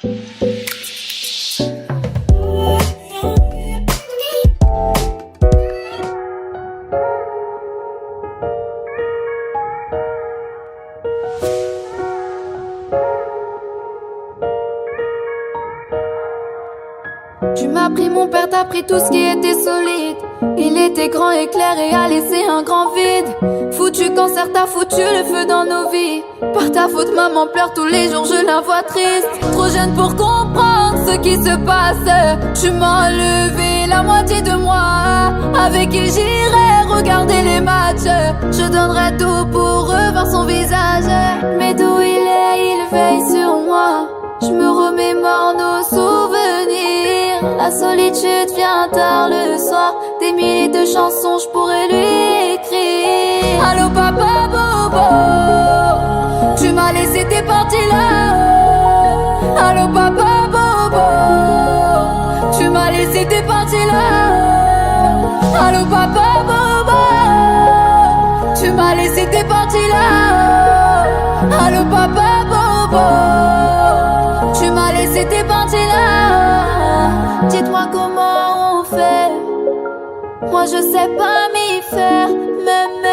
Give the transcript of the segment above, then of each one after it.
Tu m'as pris, mon père t'a pris tout ce qui était solide. Il était grand et clair et a laissé un grand vide. Foutu cancer, t'as foutu le feu dans nos vies. Par ta faute, maman pleure tous les jours, je la vois triste. Trop jeune pour comprendre ce qui se passe. Tu m'as enlevé la moitié de moi. Avec qui j'irai regarder les matchs. Je donnerai tout pour revoir son visage. Mais d'où il est, il veille sur moi. Je me remémore nos souvenirs. La solitude vient tard le soir. Des milliers de chansons, je pourrais lui écrire. Allô papa Bobo, tu m'as laissé, t'es parti là. Allô papa Bobo, tu m'as laissé, t'es parti là. Allô papa Bobo, tu m'as laissé, t'es parti là. Allô papa Bobo, tu m'as laissé, t'es parti là. Dites-moi comment on fait. Moi je sais pas m'y faire. Même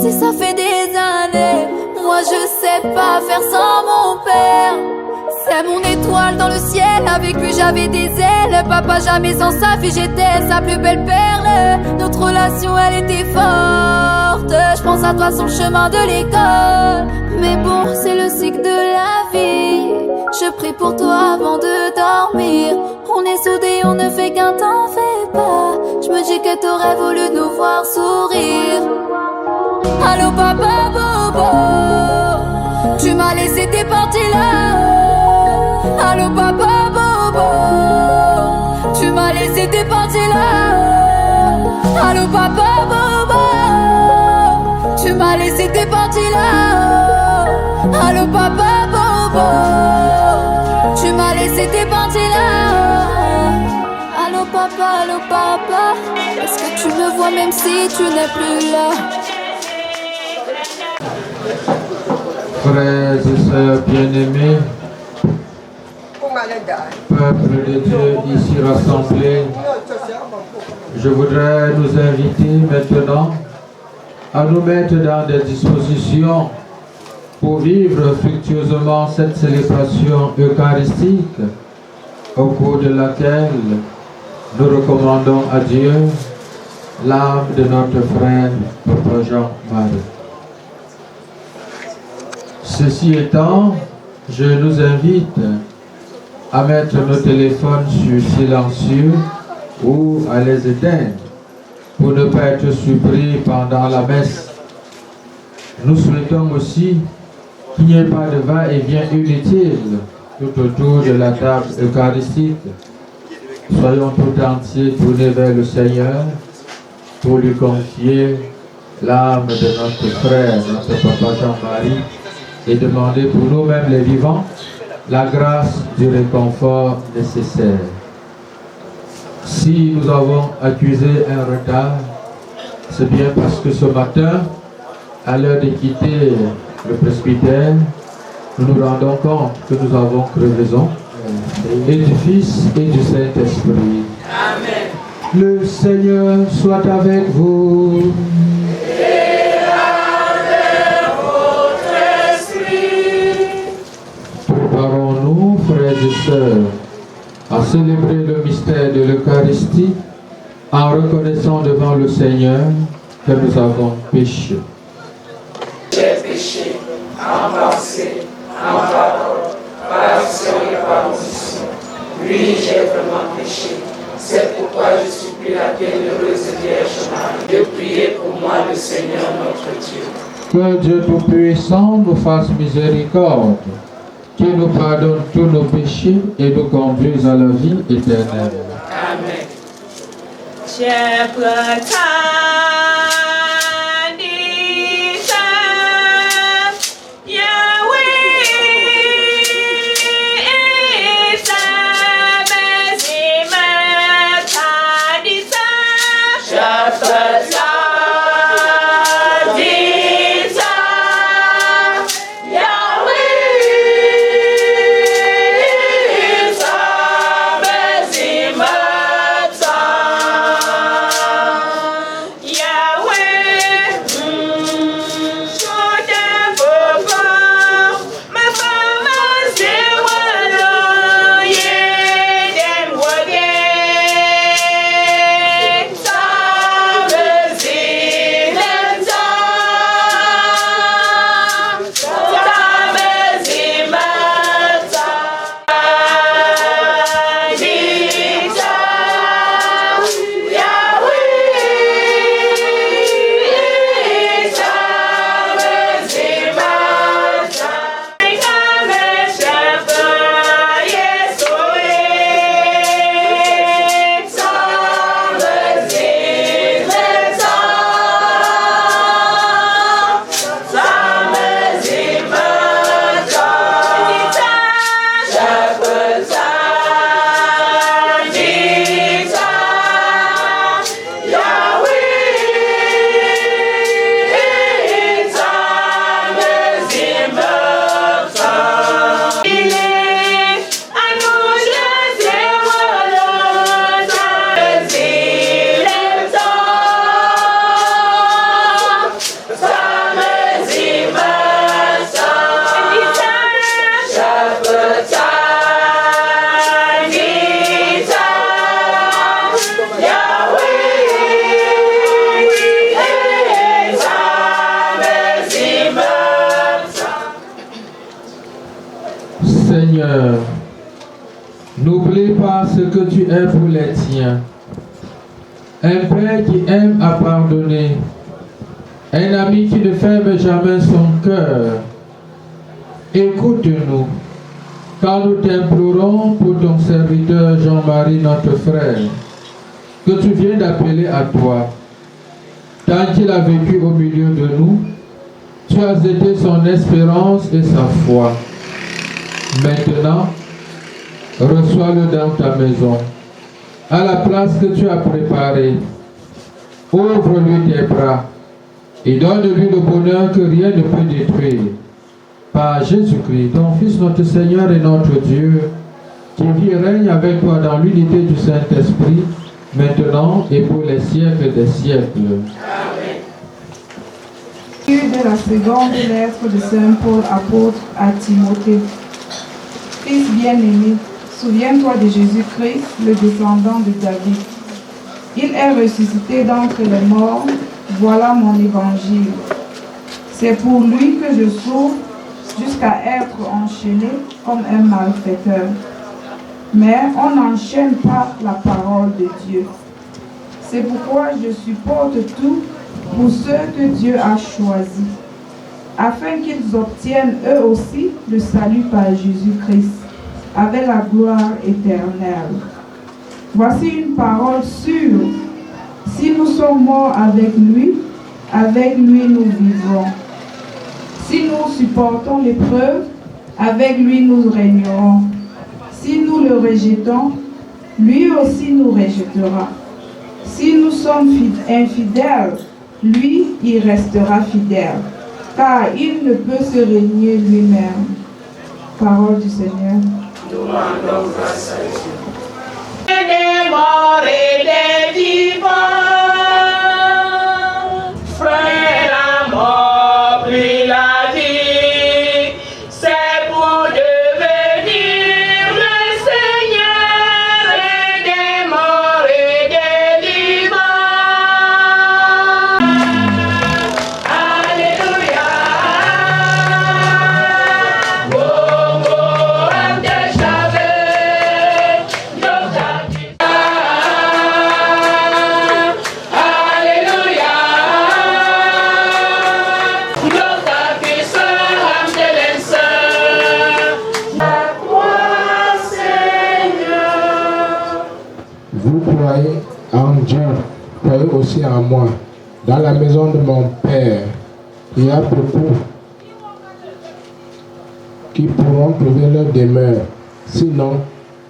si ça fait des années. Moi je sais pas faire sans mon père. C'est mon étoile dans le ciel. Avec lui j'avais des ailes. Papa jamais sans sa fille, j'étais sa plus belle perle. Notre relation elle était forte. Je pense à toi sur le chemin de l'école. Mais bon c'est le cycle de la vie. Je prie pour toi avant de dormir. On est soudés, on ne fait qu'un, t'en fais pas. Je me dis que t'aurais voulu nous voir sourire. Allô papa Bobo, tu m'as laissé, t'es parti là. Allô papa Bobo, tu m'as laissé, t'es parti là. Allô papa Bobo, tu m'as laissé, t'es parti là. Allô papa Bobo, tu m'as laissé, t'es parti là. Allô papa, est-ce que tu me vois même si tu n'es plus là? Frères et sœurs bien-aimés, peuple de Dieu ici rassemblé, je voudrais nous inviter maintenant à nous mettre dans des dispositions pour vivre fructueusement cette célébration eucharistique au cours de laquelle nous recommandons à Dieu l'âme de notre frère Papa Jean-Marie. Ceci étant, je nous invite à mettre nos téléphones sur silencieux ou à les éteindre pour ne pas être surpris pendant la messe. Nous souhaitons aussi qu'il n'y ait pas de va-et-vient inutile tout autour de la table eucharistique. Soyons tout entiers tournés vers le Seigneur pour lui confier l'âme de notre frère, notre Papa Jean-Marie, et demander pour nous-mêmes les vivants la grâce du réconfort nécessaire. Si nous avons accusé un retard, c'est bien parce que ce matin, à l'heure de quitter le presbytère, nous nous rendons compte que nous avons crevaison, et du Fils et du Saint-Esprit. Amen. Le Seigneur soit avec vous. Et avec votre esprit. Préparons-nous, frères et sœurs, à célébrer le mystère de l'Eucharistie en reconnaissant devant le Seigneur que nous avons péché. J'ai péché en pensée, en parole, par action et par omission. Oui, j'ai vraiment péché. C'est pourquoi je supplie la bienheureuse Vierge Marie de prier pour moi le Seigneur notre Dieu. Que Dieu Tout-Puissant nous fasse miséricorde, qu'il nous pardonne tous nos péchés et nous conduise à la vie éternelle. Amen. N'oublie pas ce que tu es pour les tiens. Un père qui aime à pardonner. Un ami qui ne ferme jamais son cœur. Écoute-nous, quand nous t'implorons pour ton serviteur Jean-Marie, notre frère, que tu viens d'appeler à toi. Tant qu'il a vécu au milieu de nous, tu as été son espérance et sa foi. Maintenant, reçois-le dans ta maison, à la place que tu as préparée. Ouvre-lui tes bras et donne-lui le bonheur que rien ne peut détruire. Par Jésus-Christ, ton Fils, notre Seigneur et notre Dieu, qui vit et règne avec toi dans l'unité du Saint-Esprit, maintenant et pour les siècles des siècles. Amen. De la seconde lettre de Saint Paul, apôtre à Timothée. Fils bien-aimé, souviens-toi de Jésus-Christ, le descendant de David. Il est ressuscité d'entre les morts, voilà mon évangile. C'est pour lui que je souffre jusqu'à être enchaîné comme un malfaiteur. Mais on n'enchaîne pas la parole de Dieu. C'est pourquoi je supporte tout pour ceux que Dieu a choisis, afin qu'ils obtiennent eux aussi le salut par Jésus-Christ, avec la gloire éternelle. Voici une parole sûre. Si nous sommes morts avec lui nous vivrons. Si nous supportons l'épreuve, avec lui nous régnerons. Si nous le rejetons, lui aussi nous rejettera. Si nous sommes infidèles, lui, il restera fidèle, car il ne peut se régner lui-même. Parole du Seigneur. Nous rendons grâce à Dieu. Des morts et des vivants, frère, la mort puis la vie, c'est pour devenir le Seigneur et des morts et des vivants. Alléluia. Bongo, Amdeshavé, Yotaki. Alléluia. Yotaki, Hamdelense. À toi, Seigneur. Vous croyez en Dieu, croyez aussi en moi. Dans la maison de mon Père, il y a beaucoup qui pourront trouver leur demeure. Sinon,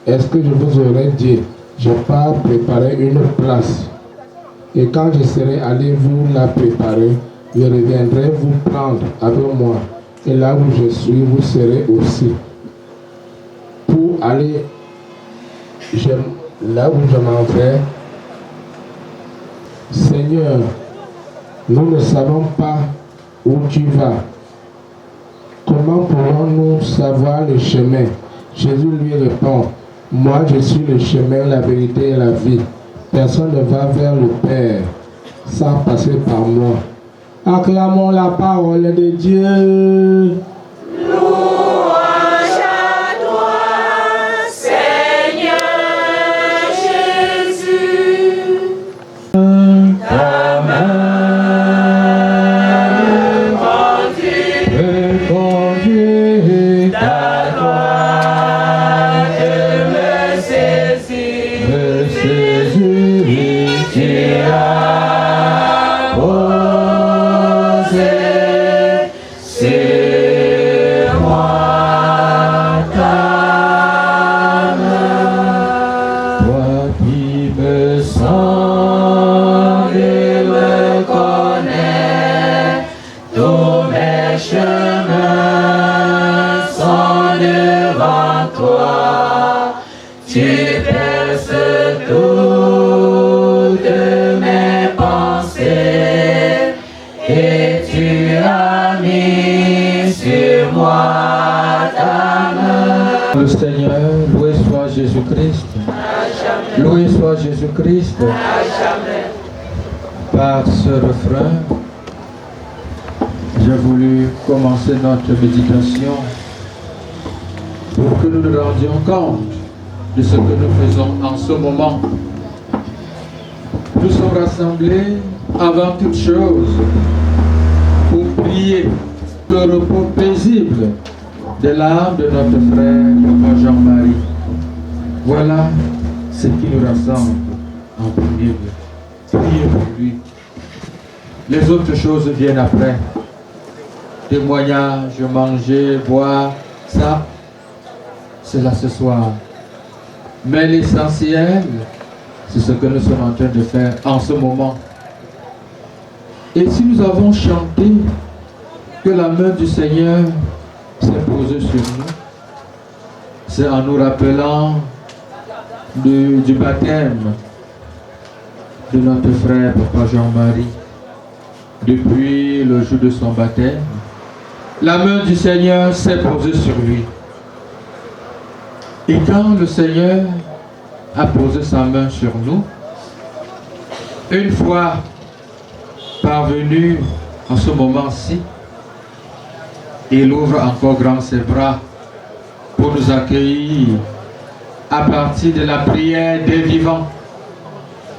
est-ce que je vous aurais dit, je pars préparer une place. Et quand je serai allé vous la préparer, je reviendrai vous prendre avec moi. Et là où je suis, vous serez aussi. Pour aller là où je m'en vais, Seigneur, nous ne savons pas où tu vas. Comment pourrons-nous savoir le chemin? Jésus lui répond, moi je suis le chemin, la vérité et la vie. Personne ne va vers le Père sans passer par moi. Acclamons la parole de Dieu. Louange à toi, Seigneur Jésus. Ta main rendue, peut conduire, ta droite me saisit, me saisir, tu as posé sur moi ta main. toi qui me sens Tu me connais, tous mes chemins sont devant toi. Tu perces toutes mes pensées et tu as mis sur moi ta main. le Seigneur, loué soit Jésus-Christ. Loué soit Jésus-Christ. À jamais. Par ce refrain, j'ai voulu commencer notre méditation pour que nous nous rendions compte de ce que nous faisons en ce moment. Nous sommes rassemblés avant toute chose pour prier le repos paisible de l'âme de notre frère Papa Jean-Marie. Voilà ce qui nous rassemble en premier lieu. Priez pour lui. Les autres choses viennent après. Témoignages, manger, boire, ça, c'est là ce soir. Mais l'essentiel, c'est ce que nous sommes en train de faire en ce moment. Et si nous avons chanté que la main du Seigneur s'est posée sur nous, c'est en nous rappelant du baptême de notre frère Papa Jean-Marie. Depuis le jour de son baptême, la main du Seigneur s'est posée sur lui. Et quand le Seigneur a posé sa main sur nous, une fois parvenu en ce moment-ci, il ouvre encore grand ses bras pour nous accueillir à partir de la prière des vivants.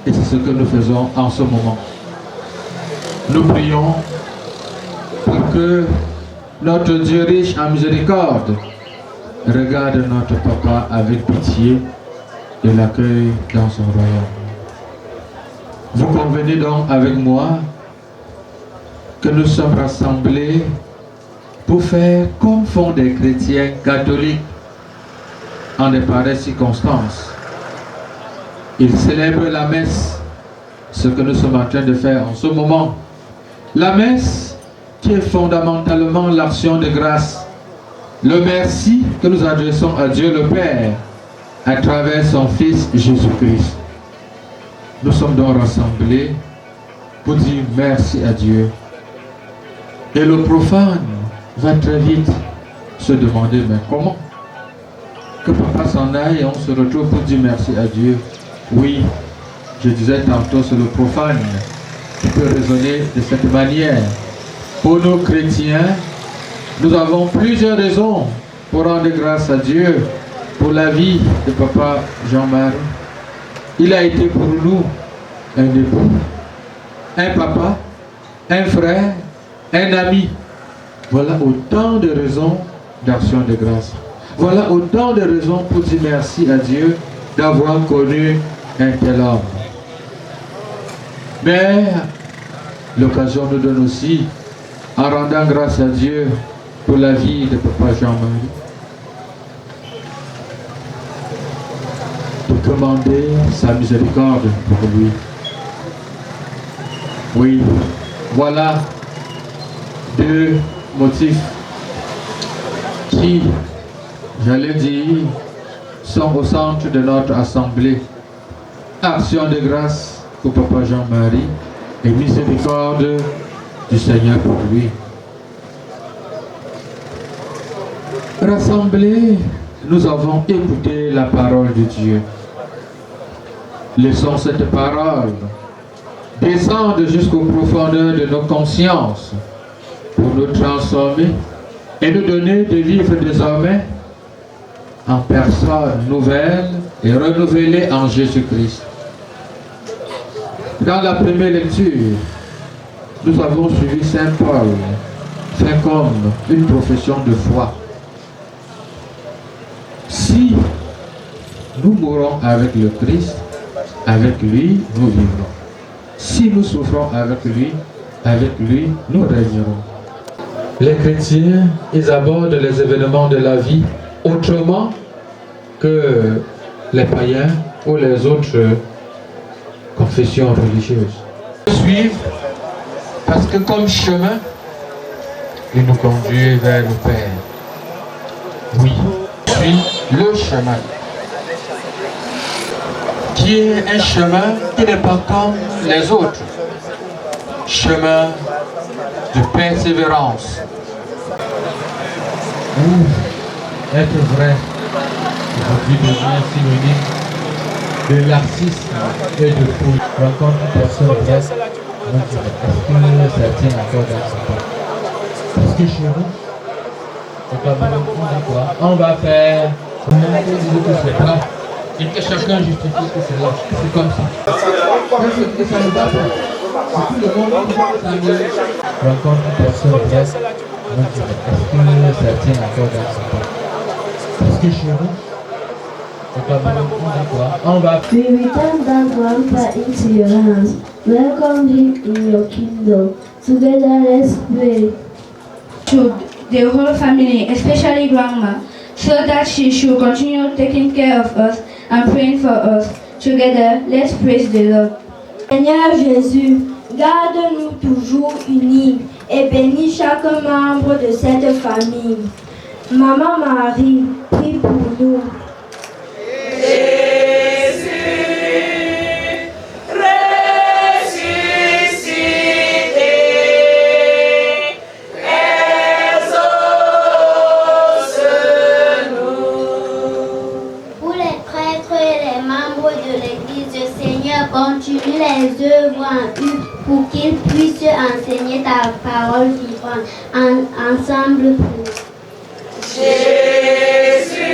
Et c'est ce que nous faisons en ce moment. Nous prions pour que notre Dieu riche en miséricorde regarde notre papa avec pitié et l'accueille dans son royaume. Vous convenez donc avec moi que nous sommes rassemblés pour faire comme font des chrétiens catholiques en de pareilles circonstances. Ils célèbrent la messe, ce que nous sommes en train de faire en ce moment. La messe qui est fondamentalement l'action de grâce, le merci que nous adressons à Dieu le Père à travers son Fils Jésus-Christ. Nous sommes donc rassemblés pour dire merci à Dieu. Et le profane va très vite se demander, mais comment? Que papa s'en aille et on se retrouve pour dire merci à Dieu. Oui, je disais tantôt, c'est le profane qui peut raisonner de cette manière. Pour nous chrétiens, nous avons plusieurs raisons pour rendre grâce à Dieu pour la vie de papa Jean-Marie. Il a été pour nous un époux, un papa, un frère, un ami. Voilà autant de raisons d'action de grâce. Voilà autant de raisons pour dire merci à Dieu d'avoir connu un tel homme. Mais l'occasion nous donne aussi, en rendant grâce à Dieu pour la vie de papa Jean-Marie, de demander sa miséricorde pour lui. Oui, voilà deux motifs qui, j'allais dire, sont au centre de notre assemblée. Action de grâce pour papa Jean-Marie et miséricorde du Seigneur pour lui. Rassemblés, nous avons écouté la parole de Dieu. Laissons cette parole descendre jusqu'aux profondeurs de nos consciences pour nous transformer et nous donner de vivre désormais en personne nouvelle et renouvelée en Jésus-Christ. Dans la première lecture, nous avons suivi Saint Paul, fait comme une profession de foi. Si nous mourons avec le Christ, avec lui, nous vivrons. Si nous souffrons avec lui, nous régnerons. Les chrétiens, ils abordent les événements de la vie autrement que les païens ou les autres confessions religieuses. Suivre parce que comme chemin, il nous conduit vers le Père. Oui, suis le chemin, qui est un chemin qui n'est pas comme les autres. Chemin de persévérance. Ou être vrai, aujourd'hui devient synonyme de laxisme et de folie. Rencontre une personne vraie, est-ce que ça tient encore dans son temps? Parce que chez nous, on va faire, c'est pas Et que chacun justifie que c'est là. C'est comme ça. Que ça ne va pas. C'est tout le monde qui s'amuse. Rencontre une personne bref. Est-ce que ça tient encore dans ce temps? Parce que chez nous, we return that grandpa into your hands. Welcome him in your kingdom. Together, let's pray. To the whole family, especially grandma, so that she should continue taking care of us and praying for us. Together, let's praise the Lord. Seigneur Jésus, garde-nous toujours unis et bénis chaque membre de cette famille. Maman Marie, prie pour nous. Continue les œuvres en eux pour qu'ils puissent enseigner ta parole vivante ensemble pour Jésus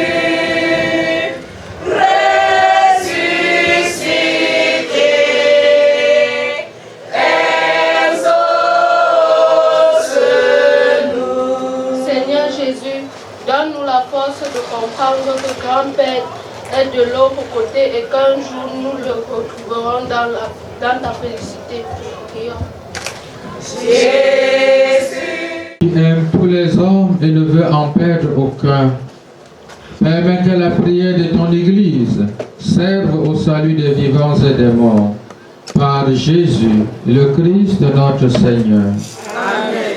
ressuscité, exauce-nous. Seigneur Jésus, donne-nous la force de comprendre que grand-père est de l'autre côté et qu'un jour nous le retrouverons dans ta félicité. Jésus qui aime tous les hommes et ne veut en perdre aucun. Permets que la prière de ton Église serve au salut des vivants et des morts. Par Jésus, le Christ notre Seigneur. Amen.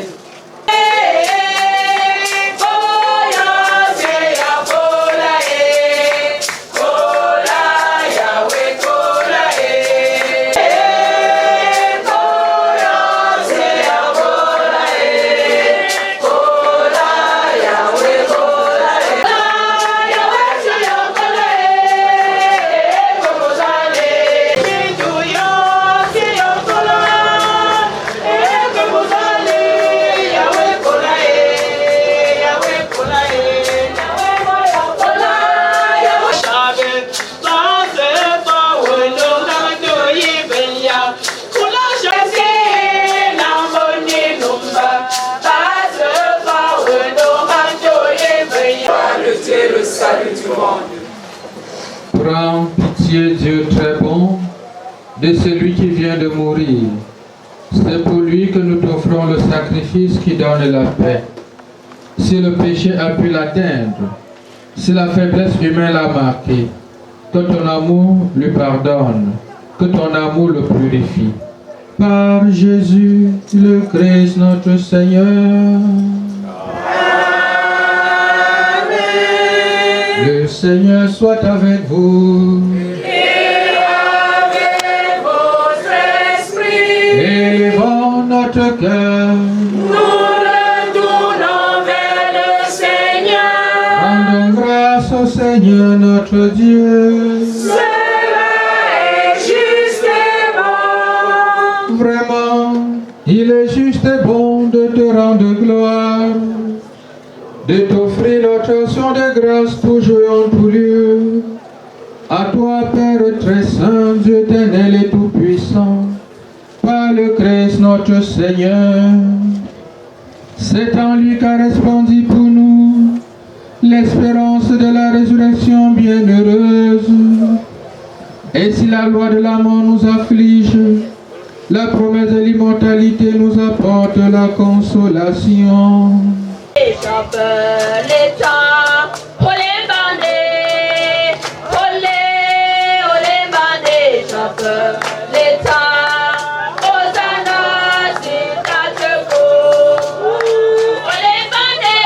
Prends pitié, Dieu très bon, de celui qui vient de mourir. C'est pour lui que nous t'offrons le sacrifice qui donne la paix. Si le péché a pu l'atteindre, si la faiblesse humaine l'a marqué, que ton amour lui pardonne, que ton amour le purifie. Par Jésus, le Christ notre Seigneur. Le Seigneur soit avec vous. Et avec votre esprit. Élevons notre cœur. Nous le tournons vers le Seigneur. Rendons grâce au Seigneur notre Dieu. Cela est juste et bon. Vraiment, il est juste et bon de te rendre gloire, de t'offrir notre action de grâce toujours en tout lieu. À toi, Père très saint, Dieu éternel et tout-puissant, par le Christ notre Seigneur. C'est en lui qu'a resplendi pour nous l'espérance de la résurrection bienheureuse. Et si la loi de la mort nous afflige, la promesse de l'immortalité nous apporte la consolation. Échappe les temps, olé bandé, olé bandé, échappe les temps, Hosanna sur ta teco. Olé bandé,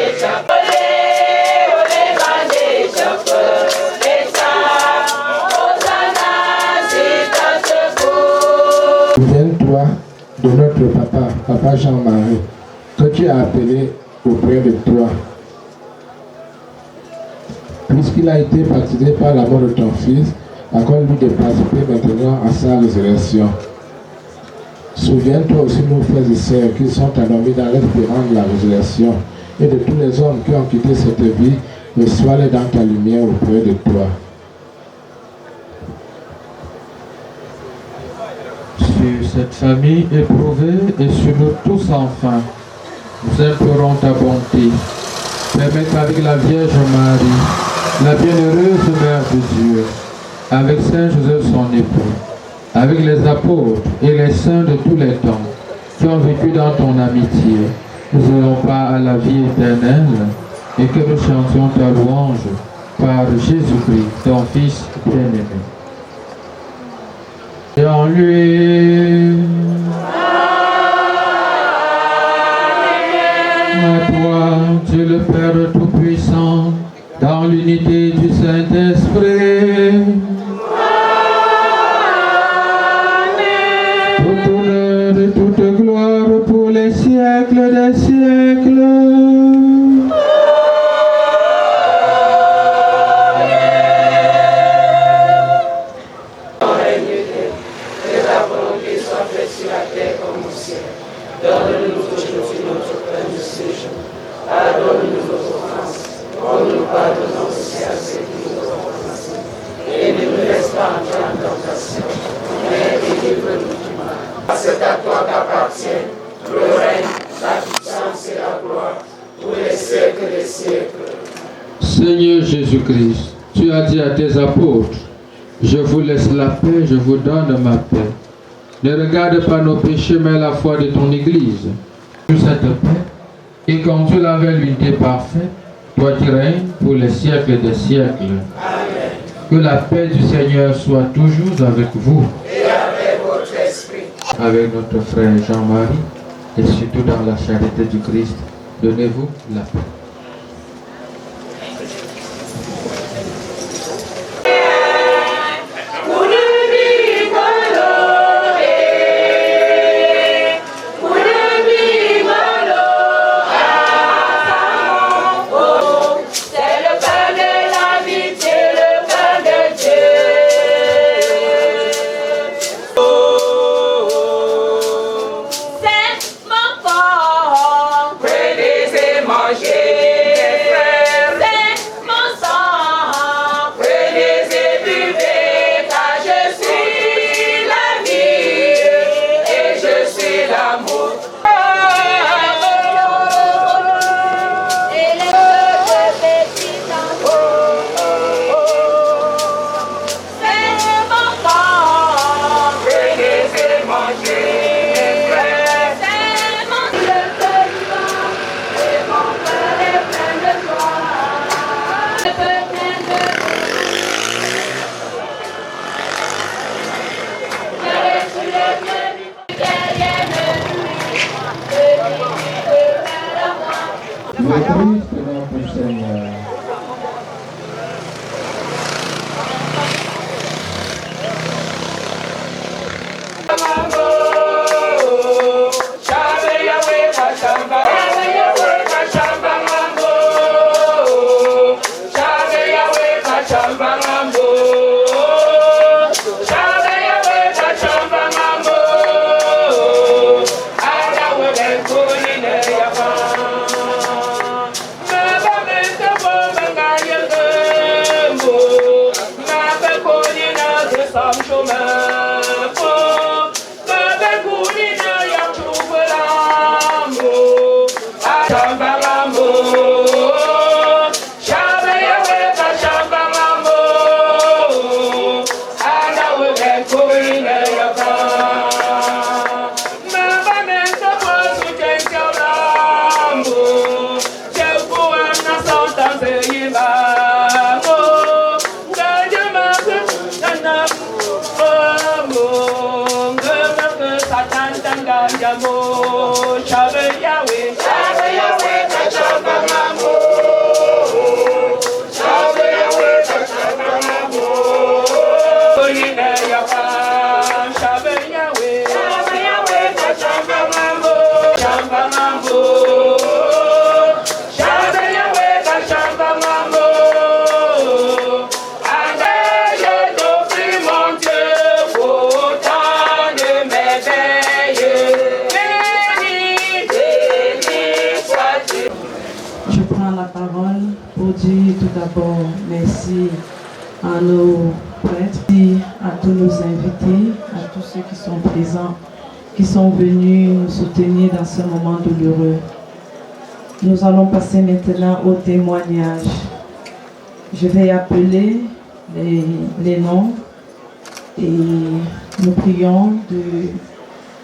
échappe, olé bandé, échappe les temps, Hosanna sur ta teco. Souviens-toi de notre papa Jean-Marie, que tu as appelé auprès de toi. Puisqu'il a été baptisé par la mort de ton fils, accorde-lui de participer maintenant à sa résurrection. Souviens-toi aussi, nos frères et sœurs, qui sont endormis dans l'espérance de la résurrection, et de tous les hommes qui ont quitté cette vie Reçois-les dans ta lumière auprès de toi. Sur cette famille éprouvée et sur nous tous enfin, nous implorons ta bonté. Permets qu'avec la Vierge Marie, la bienheureuse Mère de Dieu, avec Saint Joseph son époux, avec les apôtres et les saints de tous les temps qui ont vécu dans ton amitié, nous ayons part à la vie éternelle et que nous chantions ta louange par Jésus-Christ, ton Fils bien-aimé. Et en lui, à toi, Dieu le Père Tout-Puissant, dans l'unité du Saint-Esprit, tout honneur et toute gloire pour les siècles des siècles. Donne-nous aujourd'hui notre pain de ce jour. Pardonne-nous nos offenses, comme nous pardonnons aussi à ceux qui nous ont offensés. Et ne nous laisse pas entrer en tentation, mais délivre-nous du mal. C'est à toi qu'appartient le règne, la puissance et la gloire, pour les siècles des siècles. Seigneur Jésus-Christ, tu as dit à tes apôtres, je vous laisse la paix, je vous donne ma paix. Ne regarde pas nos péchés, mais la foi de ton Église. Sur cette paix, et conduis-la vers l'unité parfaite, toi qui règnes pour les siècles des siècles. Amen. Que la paix du Seigneur soit toujours avec vous. Et avec votre esprit. Avec notre frère Jean-Marie, et surtout dans la charité du Christ, donnez-vous la paix. Shamba dire tout d'abord merci à nos prêtres, à tous nos invités, à tous ceux qui sont présents, qui sont venus nous soutenir dans ce moment douloureux. Nous allons passer maintenant au témoignage. Je vais appeler les noms et nous prions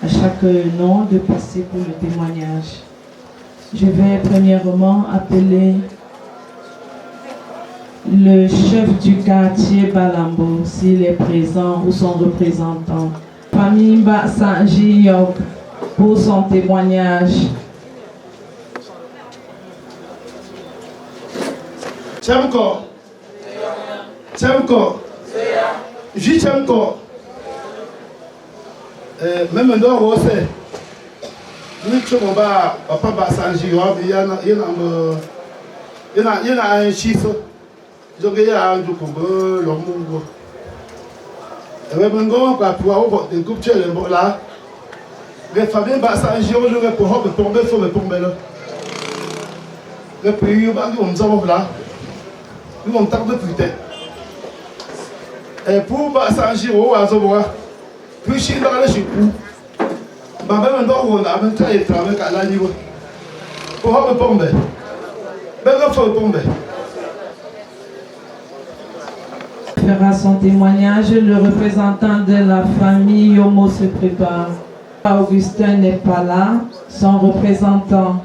à chaque nom de passer pour le témoignage. Je vais premièrement appeler le chef du quartier Balambo, s'il est présent, ou son représentant. Famille Basanji Yok pour son témoignage. Tchemko. Jichemko. Même un don rose. Nous sommes papa Basanji Yok, il y a un chiffre. Donc il y a un double l'homme. Et même quand tu as un couple de là, les familles Basanji Yok, je vais pour tomber sur le tomber là. Le pays où on s'en là. Nous on tarde plus. Et pour Basanji Yok, à Zoboa, puis je suis dans le chipou. Ma mère on a même travaillé à la niveau. Pour me tomber. Ben il faut tomber. Fera son témoignage, le représentant de la famille Yomo se prépare. Augustin n'est pas là, son représentant.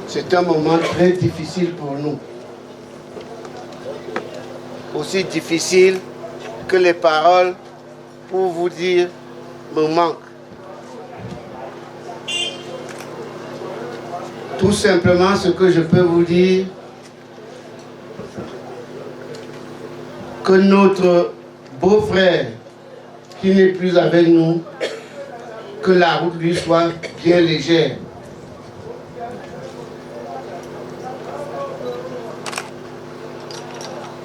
C'est un moment très difficile pour nous. Aussi difficile que les paroles pour vous dire me manquent. Tout simplement ce que je peux vous dire, que notre beau-frère qui n'est plus avec nous, que la route lui soit bien légère.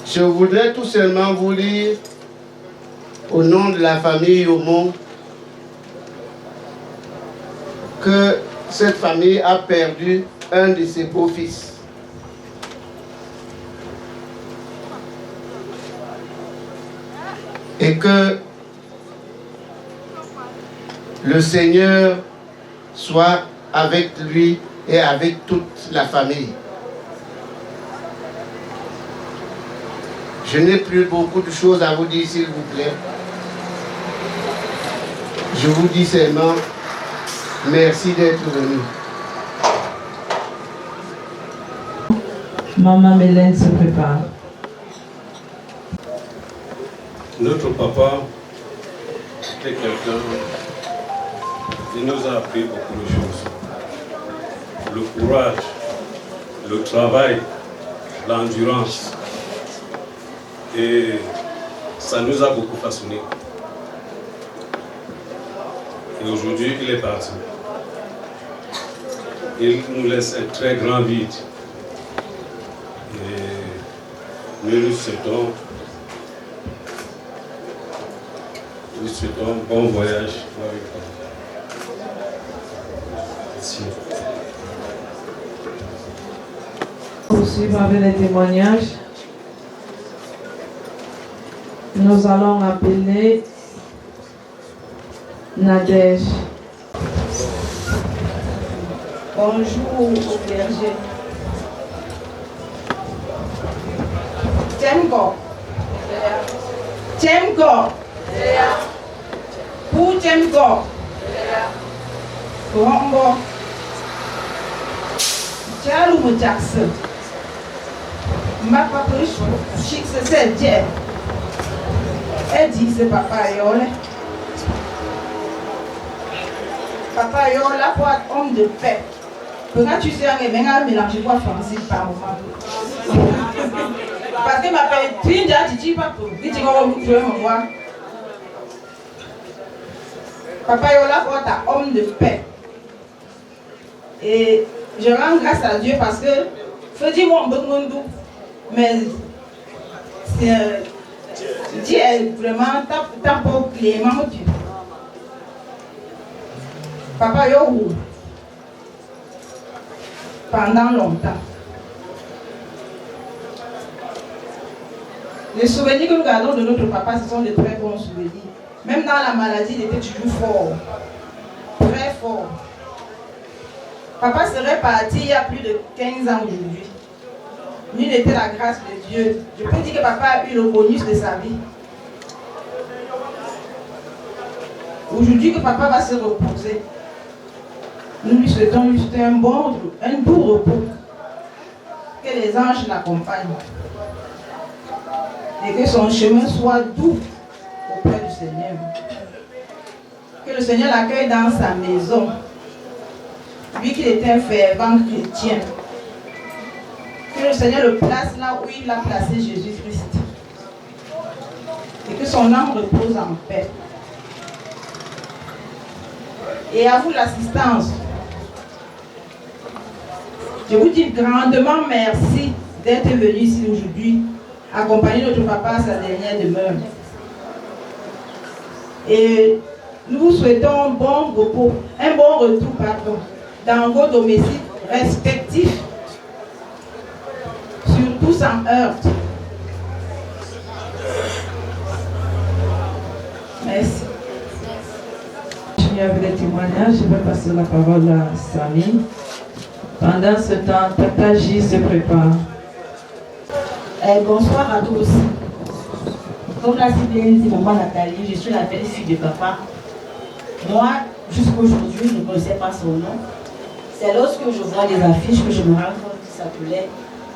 Je voudrais tout simplement vous lire au nom de la famille Yomo que cette famille a perdu un de ses beaux-fils. Et que le Seigneur soit avec lui et avec toute la famille. Je n'ai plus beaucoup de choses à vous dire, s'il vous plaît. Je vous dis seulement merci d'être venu. Maman Mélène se prépare. Notre papa était quelqu'un qui nous a appris beaucoup de choses. Le courage, le travail, l'endurance. Et ça nous a beaucoup façonné. Et aujourd'hui, il est parti. Il nous laisse un très grand vide. Et nous lui souhaitons bon voyage. Merci. Poursuivre avec les témoignages. Nous allons appeler Nadège. Bonjour au clergé. Tchemko. Pour Tchemko. Rombo. Tchalou Jackson. Ma papa chic c'est Dieu. Elle dit c'est papa Yola. Papa Yola pour être homme de paix. Quand tu sais, on va mélanger quoi Francis par moment. Parce que ma paix, tu dis pas pour. Tu dis qu'on me voir. Papa Yola pour être homme de paix. Et je rends grâce à Dieu parce que, faut dire moi, mais c'est Dieu est vraiment tant pour clément Dieu. Papa yo pendant longtemps. Les souvenirs que nous gardons de notre papa, ce sont de très bons souvenirs. Même dans la maladie, il était toujours fort. Très fort. Papa serait parti il y a plus de 15 ans aujourd'hui. Nul n'était la grâce de Dieu. Je peux dire que papa a eu le bonus de sa vie. Aujourd'hui que papa va se reposer, nous lui souhaitons juste un doux repos. Que les anges l'accompagnent. Et que son chemin soit doux auprès du Seigneur. Que le Seigneur l'accueille dans sa maison. Lui qui était un fervent chrétien. Que le Seigneur le place là où il a placé Jésus-Christ. Et que son âme repose en paix. Et à vous l'assistance. Je vous dis grandement merci d'être venu ici aujourd'hui, accompagner notre papa à sa dernière demeure. Et nous vous souhaitons un bon repos, un bon retour, dans vos domiciles respectifs, surtout sans heurte. Merci. Je viens avec les témoignages, je vais passer la parole à Samy. Pendant ce temps, Tata J se prépare. Bonsoir à tous. Comme l'a si bien dit maman Nathalie, je suis la belle-fille de papa. Moi, jusqu'aujourd'hui, je ne connaissais pas son nom. C'est lorsque je vois les affiches que je me rends compte qu'il s'appelait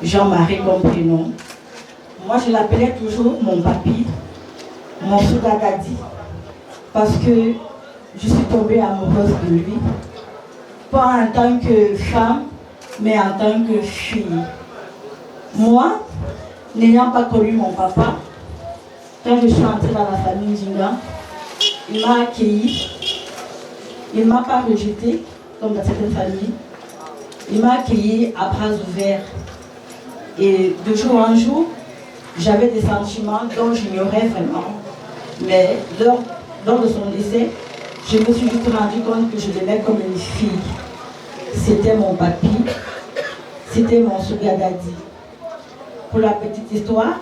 Jean-Marie comme prénom. Moi, je l'appelais toujours mon papi, mon Sougadadi, parce que je suis tombée amoureuse de lui. Pas en tant que femme, mais en tant que fille. Moi, n'ayant pas connu mon papa, quand je suis entrée dans la famille Zinga, il m'a accueilli. Il ne m'a pas rejetée, comme dans certaines familles. Il m'a accueilli à bras ouverts. Et de jour en jour, j'avais des sentiments dont j'ignorais vraiment. Mais lors de son décès, je me suis juste rendu compte que je l'aimais comme une fille. C'était mon papy, c'était mon Sougadadi. Pour la petite histoire,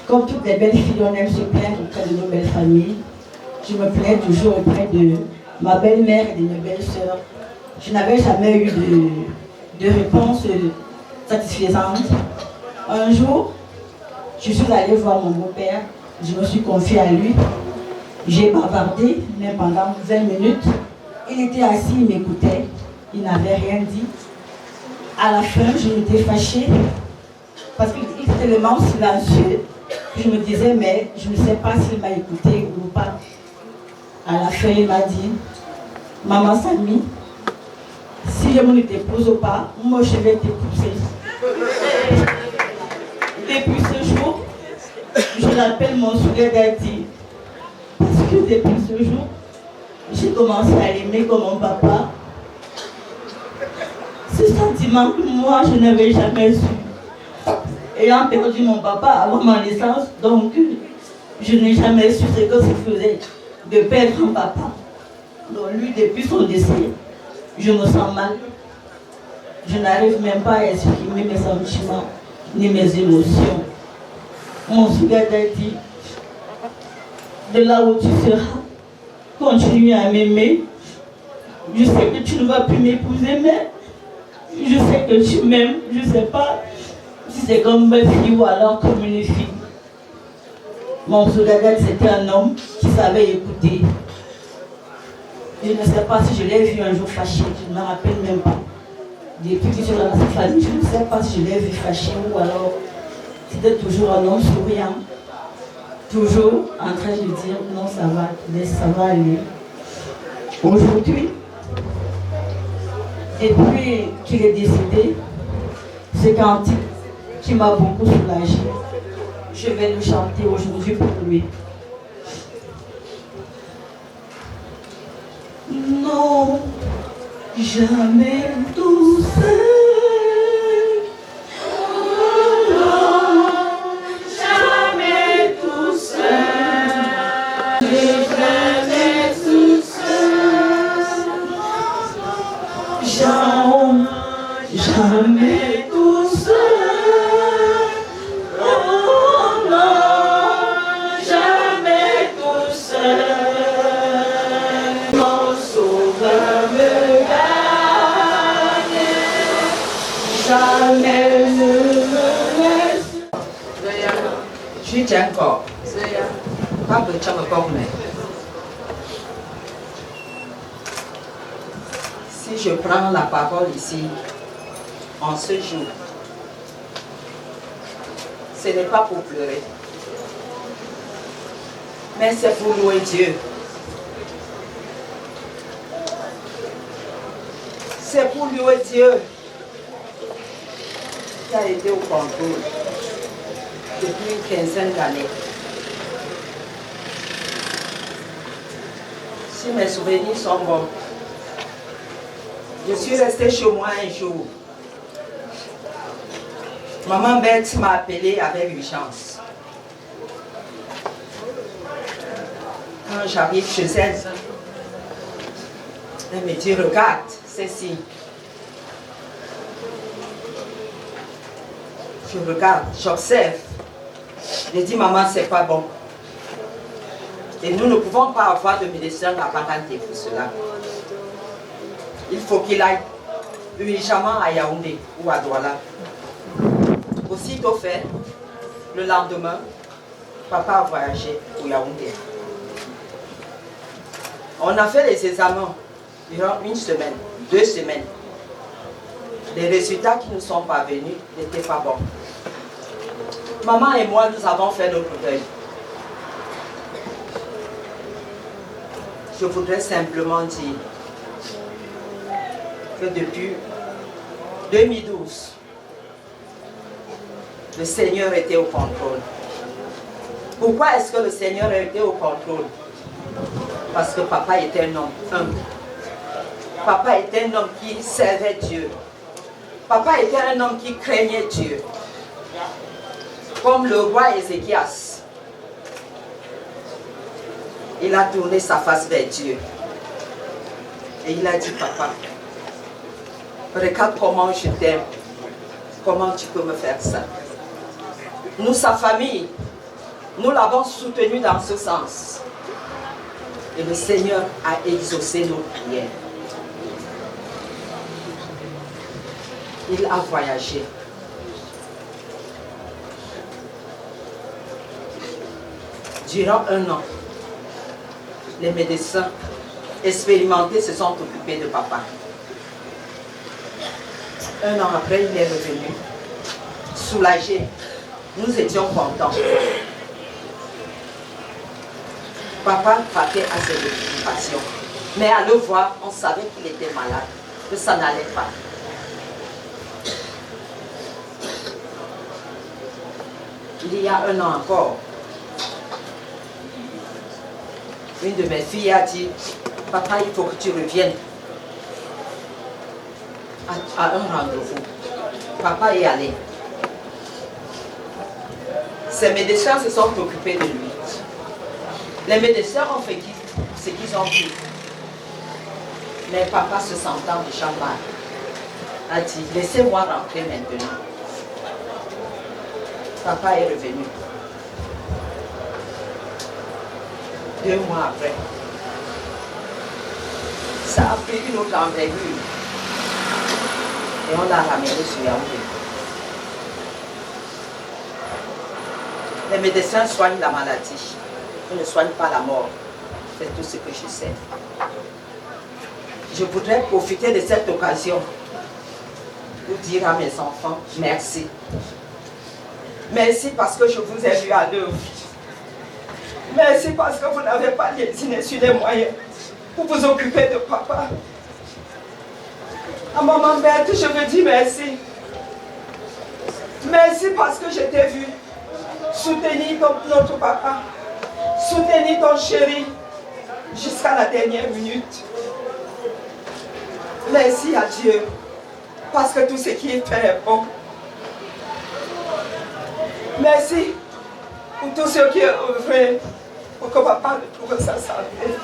comme toutes les belles filles, on aime se plaindre auprès de nos belles familles. Je me plais toujours auprès de ma belle-mère et de mes belles-sœurs. Je n'avais jamais eu de réponse satisfaisante. Un jour, je suis allée voir mon beau-père, je me suis confiée à lui. J'ai bavardé, mais pendant 20 minutes. Il était assis, il m'écoutait, il n'avait rien dit. À la fin, je m'étais fâchée, parce qu'il était tellement silencieux. Je me disais, mais je ne sais pas s'il m'a écouté ou pas. À la fin, il m'a dit, maman Samy, si je ne t'épouse pas, moi je vais t'épouser. Depuis ce jour, je l'appelle mon Sougadadi. Parce que depuis ce jour, j'ai commencé à l'aimer comme mon papa. Ce sentiment que moi, je n'avais jamais su. Ayant perdu mon papa avant ma naissance, donc je n'ai jamais su ce que ça faisait de perdre un papa. Donc lui, depuis son décès, je me sens mal. Je n'arrive même pas à exprimer mes sentiments ni mes émotions. Mon Sougadadi, de là où tu seras, continue à m'aimer. Je sais que tu ne vas plus m'épouser, mais je sais que tu m'aimes. Je ne sais pas si c'est comme ma fille ou alors comme une fille. Mon Sougadadi, c'était un homme qui savait écouter. Je ne sais pas si je l'ai vu un jour fâché, je ne me rappelle même pas. Depuis que je suis dans sa famille, je ne sais pas si je l'ai vu fâché ou alors c'était toujours un homme souriant. Toujours en train de dire non, ça va aller. Aujourd'hui, depuis qu'il est décédé, c'est cantique qui m'a beaucoup soulagée. Je vais le chanter aujourd'hui pour lui. Non, jamais tout seul. Jamais tout jamais tout seul. Oh non, jamais tout seul. Mon sauveur me gagne, jamais ne me laisse. Je tiens encore. Pas de chame comme si je prends la parole ici, en ce jour, ce n'est pas pour pleurer, mais c'est pour louer Dieu. C'est pour louer Dieu qui a été au contrôle depuis une quinzaine d'années. Si mes souvenirs sont bons, je suis restée chez moi un jour. Maman Bette m'a appelée avec urgence. Quand j'arrive chez elle, elle me dit, regarde, ceci. Je regarde, j'observe. Je dis, maman, c'est pas bon. Et nous ne pouvons pas avoir de médecin à Paganté pour cela. Il faut qu'il aille urgemment à Yaoundé ou à Douala. Aussitôt fait, le lendemain, papa a voyagé pour Yaoundé. On a fait les examens durant une semaine, 2 semaines. Les résultats qui nous sont parvenus n'étaient pas bons. Maman et moi, nous avons fait notre deuil. Je voudrais simplement dire que depuis 2012, le Seigneur était au contrôle. Pourquoi est-ce que le Seigneur était au contrôle? Parce que papa était un homme humble. Papa était un homme qui servait Dieu. Papa était un homme qui craignait Dieu. Comme le roi Ézéchias. Il a tourné sa face vers Dieu. Et il a dit, papa, regarde comment je t'aime. Comment tu peux me faire ça? Nous, sa famille, nous l'avons soutenu dans ce sens. Et le Seigneur a exaucé nos prières. Il a voyagé. Durant 1 an, les médecins expérimentés se sont occupés de papa. 1 an après, il est revenu, soulagé. Nous étions contents. Papa partait à ses occupations. Mais à le voir, on savait qu'il était malade, que ça n'allait pas. Il y a 1 an encore, une de mes filles a dit, papa, il faut que tu reviennes à un rendez-vous. Papa est allé. Ses médecins se sont occupés de lui. Les médecins ont fait ce qu'ils ont pu. Mais papa, se sentant déjà mal, a dit, laissez-moi rentrer maintenant. Papa est revenu. 2 mois après, ça a pris une autre envergure. Et on l'a ramené sur Yaoundé. Les médecins soignent la maladie. Ils ne soignent pas la mort. C'est tout ce que je sais. Je voudrais profiter de cette occasion pour dire à mes enfants merci. Merci parce que je vous ai vu à l'œuvre. Merci parce que vous n'avez pas lésiné sur les moyens pour vous occuper de papa. À maman Bette, je veux dire merci. Merci parce que je t'ai vu soutenir notre papa, soutenir ton chéri jusqu'à la dernière minute. Merci à Dieu parce que tout ce qui est fait est bon. Merci pour tous ceux qui ont œuvré pour que papa retrouve sa santé.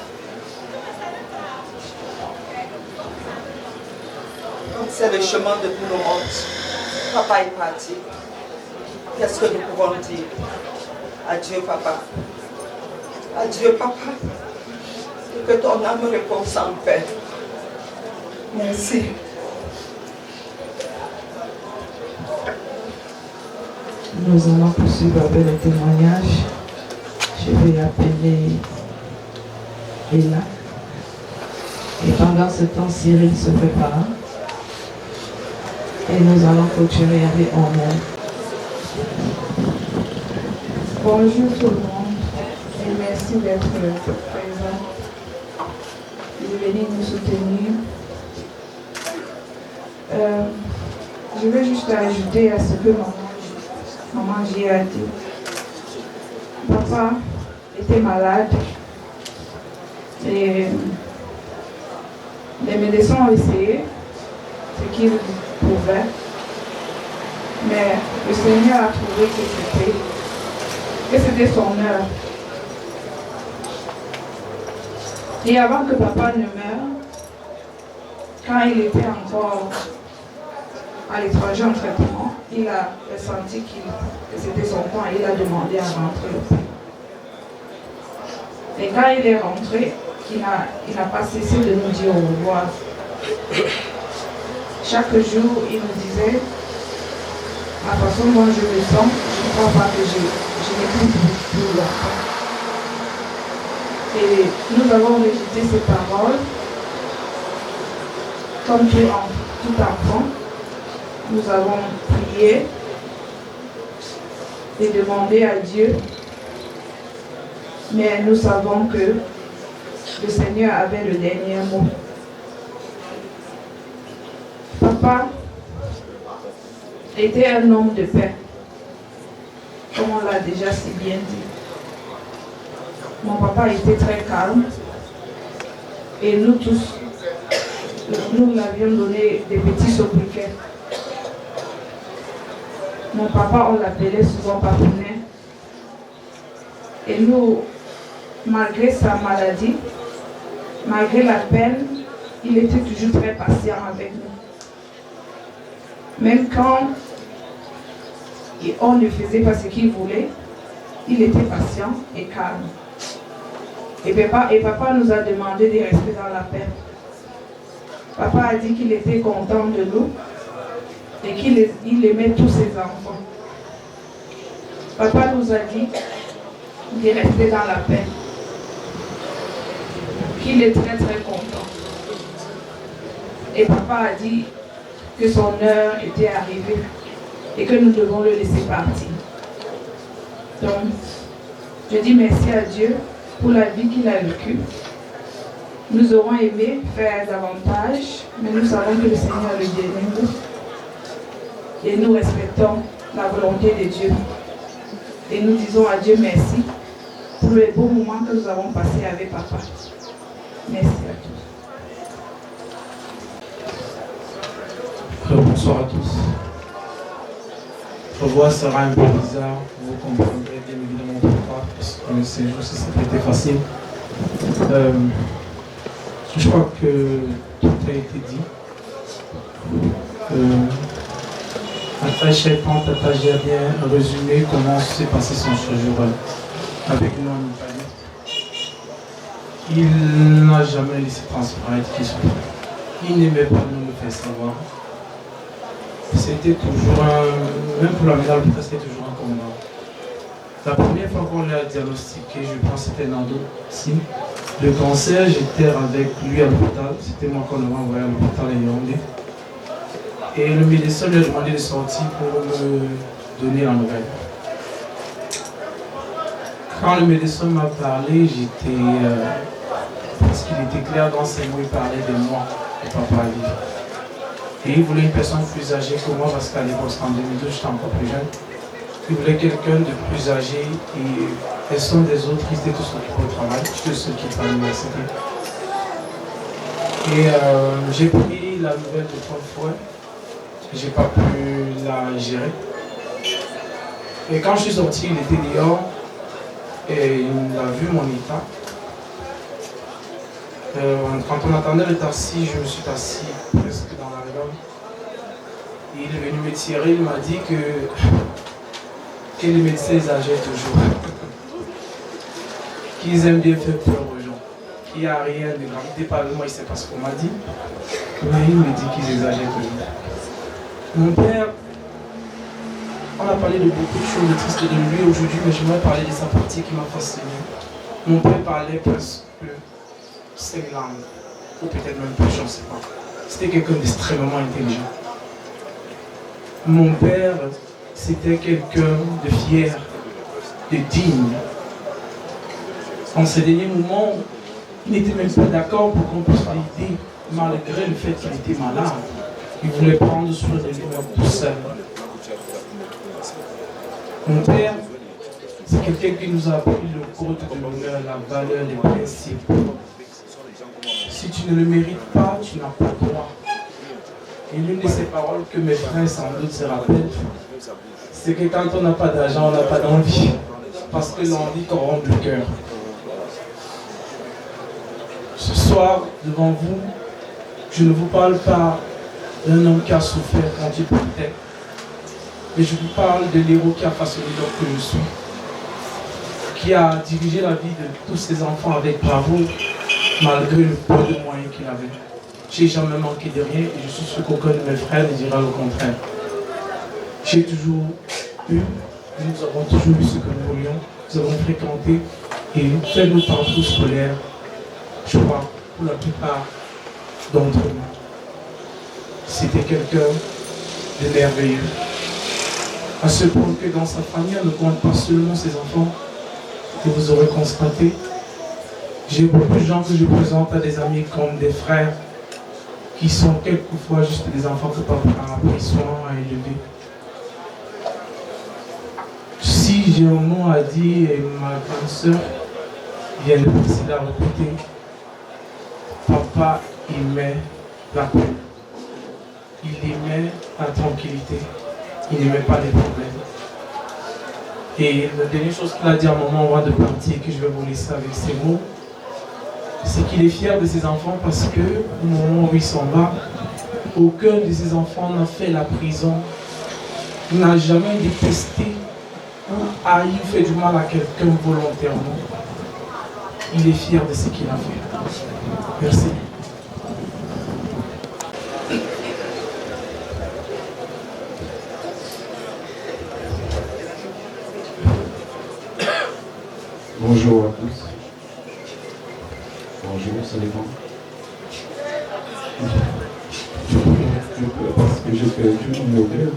C'est le chemin de tout le monde. Papa est parti. Qu'est-ce que nous pouvons dire? Adieu, papa. Adieu, papa. Que ton âme repose en paix. Merci. Nous allons poursuivre avec le témoignage. Je vais appeler Ella. Et pendant ce temps, Cyril se prépare. Et nous allons clôturer avec Amen. Bonjour tout le monde et merci d'être présent. De venir nous soutenir. Je vais juste ajouter à ce que maman J a dit. Papa était malade et les médecins ont essayé ce qu'ils pouvaient, mais le Seigneur a trouvé que c'était son heure. Et avant que papa ne meure, quand il était encore à l'étranger en traitement, il a ressenti que c'était son temps et il a demandé à rentrer au pays. Et quand il est rentré, il n'a pas cessé de nous dire au revoir. Chaque jour, il nous disait, la façon dont je me sens, je ne crois pas que je n'ai plus longtemps. Et nous avons rejeté ces paroles, comme tout enfant. Nous avons prié et demandé à Dieu, mais nous savons que le Seigneur avait le dernier mot. Papa était un homme de paix, comme on l'a déjà si bien dit. Mon papa était très calme et nous tous, nous lui avions donné des petits sobriquets. Mon papa, on l'appelait souvent Papounet. Et nous, malgré sa maladie, malgré la peine, il était toujours très patient avec nous. Même quand on ne faisait pas ce qu'il voulait, il était patient et calme. Et papa nous a demandé de rester dans la paix. Papa a dit qu'il était content de nous et qu'il aimait tous ses enfants. Papa nous a dit de rester dans la paix, qu'il est très très content. Et papa a dit que son heure était arrivée et que nous devons le laisser partir. Donc, je dis merci à Dieu pour la vie qu'il a vécue. Nous aurons aimé faire davantage, mais nous savons que le Seigneur le délivre. Et nous respectons la volonté de Dieu. Et nous disons à Dieu merci pour les beaux moments que nous avons passés avec papa. Merci à tous. Bonsoir à tous. Votre voix sera un peu bizarre, vous comprendrez bien évidemment pourquoi, parce que ces jours ça n'a pas été facile. Je crois que tout a été dit. Tata a bien résumé comment s'est passé son séjour avec nous en Italie. Il n'a jamais laissé transparaître qu'il souffrait. Il n'aimait pas nous le faire savoir. C'était toujours même pour la médaille, c'était toujours un combat. La première fois qu'on l'a diagnostiqué, je pense que c'était Nando. Le cancer, j'étais avec lui à l'hôpital. C'était moi qu'on l'avait envoyé à l'hôpital à Yaoundé. Et le médecin lui a demandé de sortir pour me donner la nouvelle. Quand le médecin m'a parlé, j'étais... parce qu'il était clair dans ses mots, il parlait de moi, de papa à vivre. Et il voulait une personne plus âgée que moi, parce qu'à l'époque, en 2012, j'étais encore plus jeune. Il voulait quelqu'un de plus âgé et personne des autres, ils étaient tous occupés au travail. J'étais ceux qui étaient à l'université. Et j'ai pris la nouvelle de 3 fois. J'ai pas pu la gérer. Et quand je suis sorti, il était dehors et il a vu mon état. Quand on attendait le taxi, je me suis assis presque dans la rue. Et il est venu me tirer, il m'a dit que les médecins exagèrent toujours. Qu'ils aiment bien faire peur aux gens. Il n'y a rien de grave. Département, il ne sait pas ce qu'on m'a dit. Mais il me dit qu'ils exagèrent toujours. Mon père, on a parlé de beaucoup de choses tristes de lui aujourd'hui, mais j'aimerais parler de sa partie qui m'a fasciné. Mon père parlait presque 5 langues, ou peut-être même plus, je ne sais pas. C'était quelqu'un d'extrêmement intelligent. Mon père, c'était quelqu'un de fier, de digne. En ces derniers moments, il n'était même pas d'accord pour qu'on puisse l'aider, malgré le fait qu'il était malade. Il voulait prendre soin de lui-même tout seul. Mon père, c'est quelqu'un qui nous a appris le code de l'honneur, la valeur, les principes. Si tu ne le mérites pas, tu n'as pas le droit. Et l'une de ces paroles que mes frères sans doute se rappellent, c'est que quand on n'a pas d'argent, on n'a pas d'envie. Parce que l'envie corrompt le cœur. Ce soir, devant vous, je ne vous parle pas d'un homme qui a souffert quand il partait. Mais je vous parle de l'héros qui a façonné l'homme que je suis. Qui a dirigé la vie de tous ses enfants avec bravoure, malgré le peu de moyens qu'il avait. Je n'ai jamais manqué de rien et je suis sûr qu'aucun de mes frères ne dira le contraire. J'ai toujours eu, nous avons toujours eu ce que nous voulions. Nous avons fréquenté et fait nos parcours scolaires, je crois, pour la plupart d'entre nous. C'était quelqu'un de merveilleux. À ce point que dans sa famille, on ne compte pas seulement ses enfants, que vous aurez constaté. J'ai beaucoup de gens que je présente à des amis comme des frères, qui sont quelquefois juste des enfants que papa a pris soin à élever. Si j'ai un mot à dire, et ma grande soeur vient de passer à répéter, papa aimait la paix. Il aimait la tranquillité. Il n'aimait pas les problèmes. Et la dernière chose qu'il a dit à un moment avant de partir, que je vais vous laisser avec ces mots, c'est qu'il est fier de ses enfants parce que au moment où il s'en va, aucun de ses enfants n'a fait la prison, n'a jamais détesté ou haï ou fait du mal à quelqu'un volontairement. Il est fier de ce qu'il a fait. Merci. Bonjour à tous. Bonjour, ça dépend. Je pleure parce que j'ai perdu mon modèle.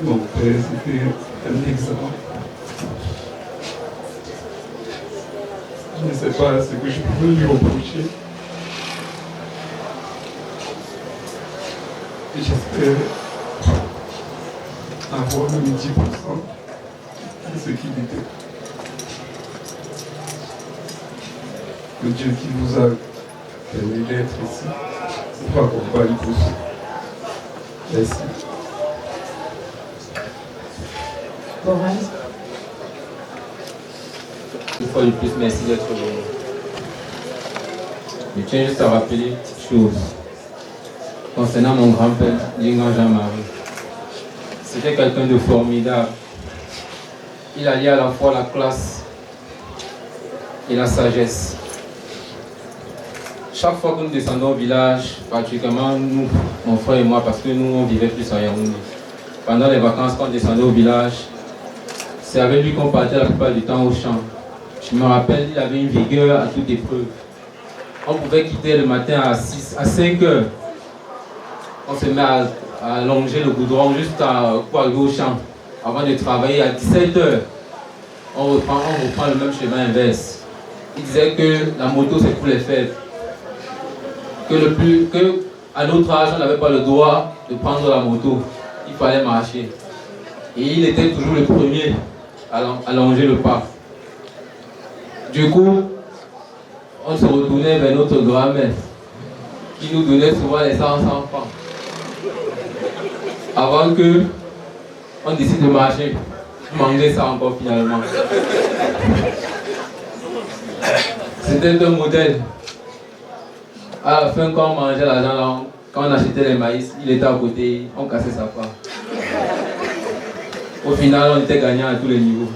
Mon père, c'était un exemple. Je ne sais pas ce que je pouvais lui reprocher. Et j'espère avoir même 10% de ce qu'il était. Que Dieu qui vous a permis d'être ici vous accompagne tous. Merci. Une fois de plus, merci d'être venu. Je tiens juste à rappeler une petite chose concernant mon grand-père, Lingan Jean-Marie. C'était quelqu'un de formidable. Il alliait à la fois la classe et la sagesse. Chaque fois que nous descendons au village, particulièrement nous, mon frère et moi, parce que nous, on vivait plus à Yaoundé. Pendant les vacances, quand on descendait au village, c'est avec lui qu'on partait la plupart du temps au champ. Je me rappelle, il avait une vigueur à toute épreuve. On pouvait quitter le matin à 5 heures. On se met à allonger le goudron juste pour arriver au champ. Avant de travailler à 17 heures, on reprend le même chemin inverse. Il disait que la moto c'est pour les faibles. Que à notre âge, on n'avait pas le droit de prendre la moto. Il fallait marcher. Et il était toujours le premier à allonger le pas. Du coup, on se retournait vers notre grand-mère qui nous donnait souvent les 100 francs. Avant que on décide de marcher, manger ça encore finalement. C'était un modèle. À la fin, quand on mangeait l'argent, là, quand on achetait les maïs, il était à côté, on cassait sa part. Au final, on était gagnant à tous les niveaux.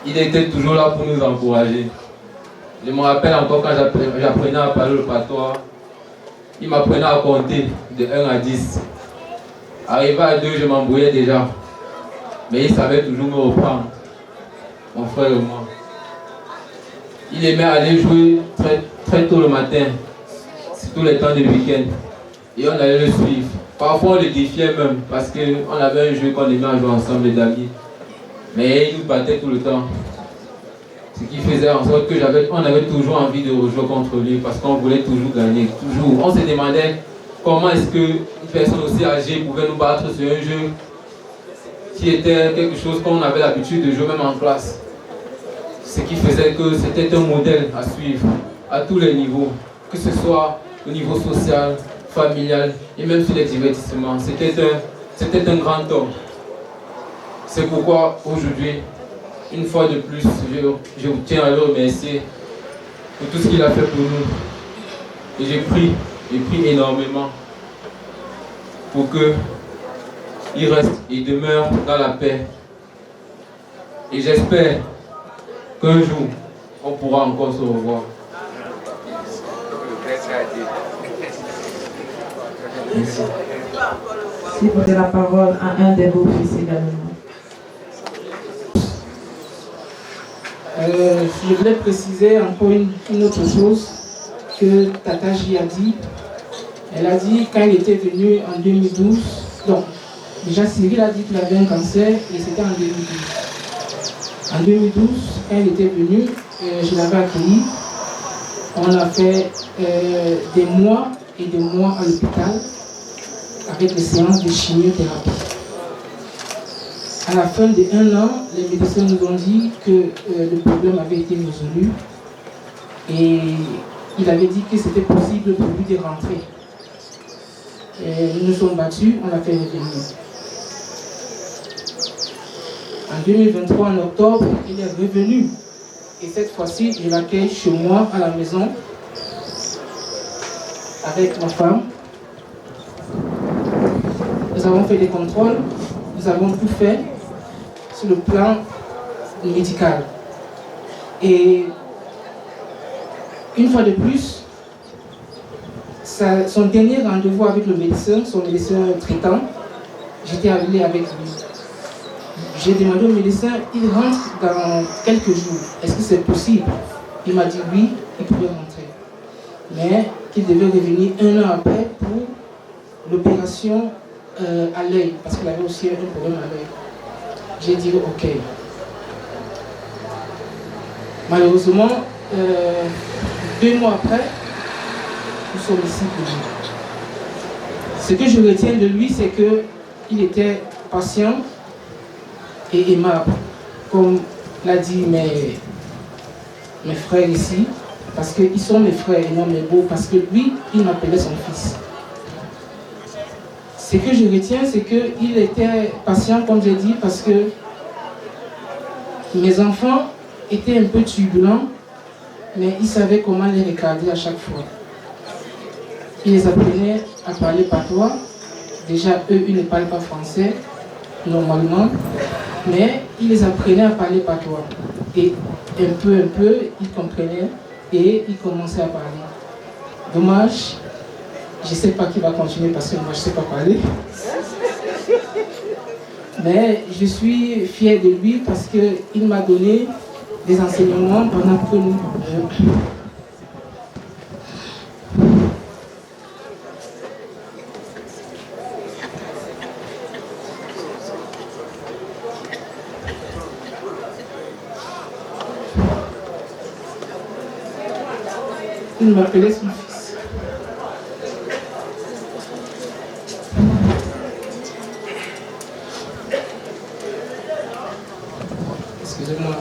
Il était toujours là pour nous encourager. Je me rappelle encore quand j'apprenais à parler le patois, il m'apprenait à compter de 1 à 10. Arrivé à 2, je m'embrouillais déjà. Mais il savait toujours me reprendre, mon frère et moi. Il aimait aller jouer très tôt le matin, surtout les temps de week-end. Et on allait le suivre. Parfois on le défiait même, parce qu'on avait un jeu qu'on aimait à jouer ensemble, les Daguis. Mais il nous battait tout le temps. Ce qui faisait en sorte qu'on avait toujours envie de rejouer contre lui, parce qu'on voulait toujours gagner, toujours. On se demandait comment est-ce qu'une personne aussi âgée pouvait nous battre sur un jeu qui était quelque chose qu'on avait l'habitude de jouer même en classe. Ce qui faisait que c'était un modèle à suivre à tous les niveaux, que ce soit au niveau social, familial et même sur les divertissements. C'était un grand homme. C'est pourquoi aujourd'hui, une fois de plus, je tiens à le remercier pour tout ce qu'il a fait pour nous. Et j'ai pris énormément pour qu'il reste et demeure dans la paix. Et j'espère qu'un jour, on pourra encore se revoir. Merci. Si vous donnez la parole à un des beaux fils également. Je voulais préciser encore une autre chose que Tata J a dit. Elle a dit quand il était venu en 2012, donc déjà Cyril a dit qu'il avait un cancer et c'était en 2012. En 2012, quand il était venu, je l'avais accueilli. On a fait des mois et des mois à l'hôpital avec des séances de chimiothérapie. À la fin de 1 an, les médecins nous ont dit que le problème avait été résolu et il avait dit que c'était possible pour lui de rentrer. Et nous nous sommes battus, on l'a fait revenir. En 2023, en octobre, il est revenu. Et cette fois-ci, je l'accueille chez moi, à la maison, avec ma femme. Nous avons fait des contrôles, nous avons tout fait sur le plan médical. Et une fois de plus, son dernier rendez-vous avec le médecin, son médecin traitant, j'étais allé avec lui. J'ai demandé au médecin, il rentre dans quelques jours. Est-ce que c'est possible? Il m'a dit oui, il pouvait rentrer. Mais qu'il devait revenir 1 an après pour l'opération à l'œil, parce qu'il avait aussi un problème à l'œil. J'ai dit ok. Malheureusement, 2 mois après, nous sommes ici pour lui. Ce que je retiens de lui, c'est qu'il était patient et aimable, comme l'a dit mes frères ici, parce qu'ils sont mes frères et non mes beaux, parce que lui, il m'appelait son fils. Ce que je retiens, c'est qu'il était patient, comme j'ai dit, parce que mes enfants étaient un peu turbulents, mais il savait comment les regarder à chaque fois. Il les apprenait à parler patois. Déjà, eux, ils ne parlent pas français, normalement, mais il les apprenait à parler patois. Et un peu, ils comprenaient et ils commençaient à parler. Dommage, je ne sais pas qui va continuer parce que moi, je ne sais pas parler. Mais je suis fière de lui parce qu'il m'a donné des enseignements pendant que nous... Il m'appelait son fils. Excusez-moi.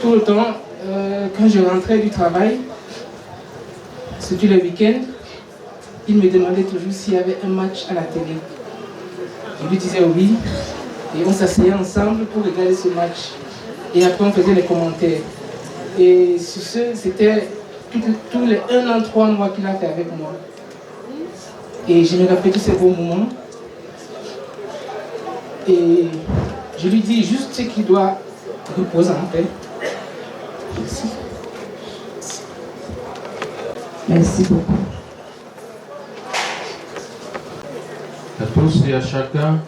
Tout le temps, quand je rentrais du travail, surtout le week-end, il me demandait toujours s'il y avait un match à la télé. Je lui disais oui. Et on s'asseyait ensemble pour regarder ce match. Et après, on faisait les commentaires. Et sur ce, c'était tous les 1 an, 3 mois qu'il a fait avec moi. Et je me rappelle tous ces beaux moments. Et je lui dis juste ce qu'il doit reposer en paix. Merci. Merci beaucoup. À tous et à chacun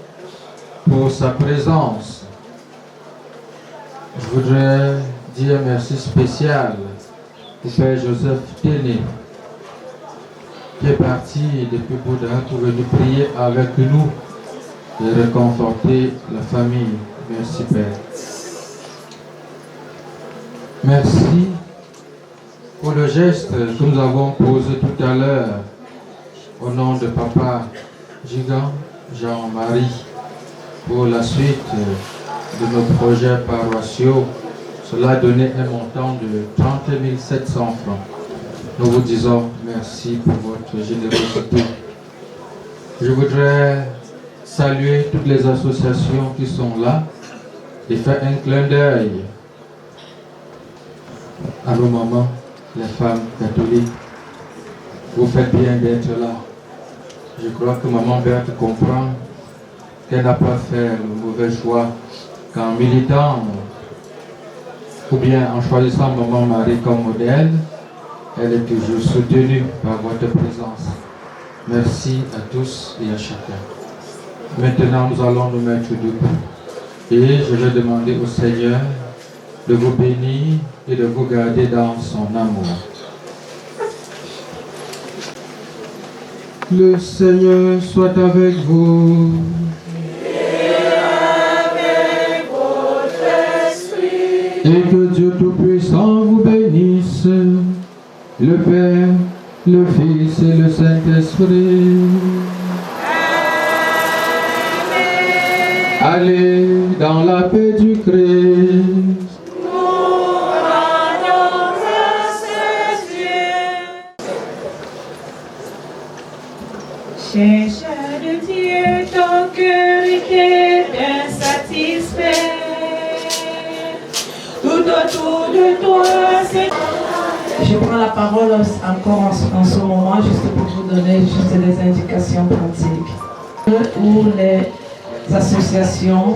pour sa présence. Je voudrais dire merci spécial au Père Joseph Téné, qui est parti depuis Bouddha pour venir prier avec nous et réconforter la famille. Merci Père. Merci pour le geste que nous avons posé tout à l'heure au nom de Papa Gigant Jean-Marie pour la suite de nos projets paroissiaux. Cela a donné un montant de 30 700 francs. Nous vous disons merci pour votre générosité. Je voudrais saluer toutes les associations qui sont là et faire un clin d'œil à nos mamans, les femmes catholiques. Vous faites bien d'être là. Je crois que Maman Berthe comprend qu'elle n'a pas fait le mauvais choix qu'en militant ou bien en choisissant Maman Marie comme modèle, elle est toujours soutenue par votre présence. Merci à tous et à chacun. Maintenant, nous allons nous mettre debout et je vais demander au Seigneur de vous bénir et de vous garder dans son amour. Le Seigneur soit avec vous. Et que Dieu Tout-Puissant vous bénisse, le Père, le Fils et le Saint-Esprit. Allez dans la paix du Christ. Cherche de Dieu, ton cœur était insatisfait. Tout autour de toi, c'est... Je prends la parole encore en ce moment juste pour vous donner juste des indications pratiques. Où les associations,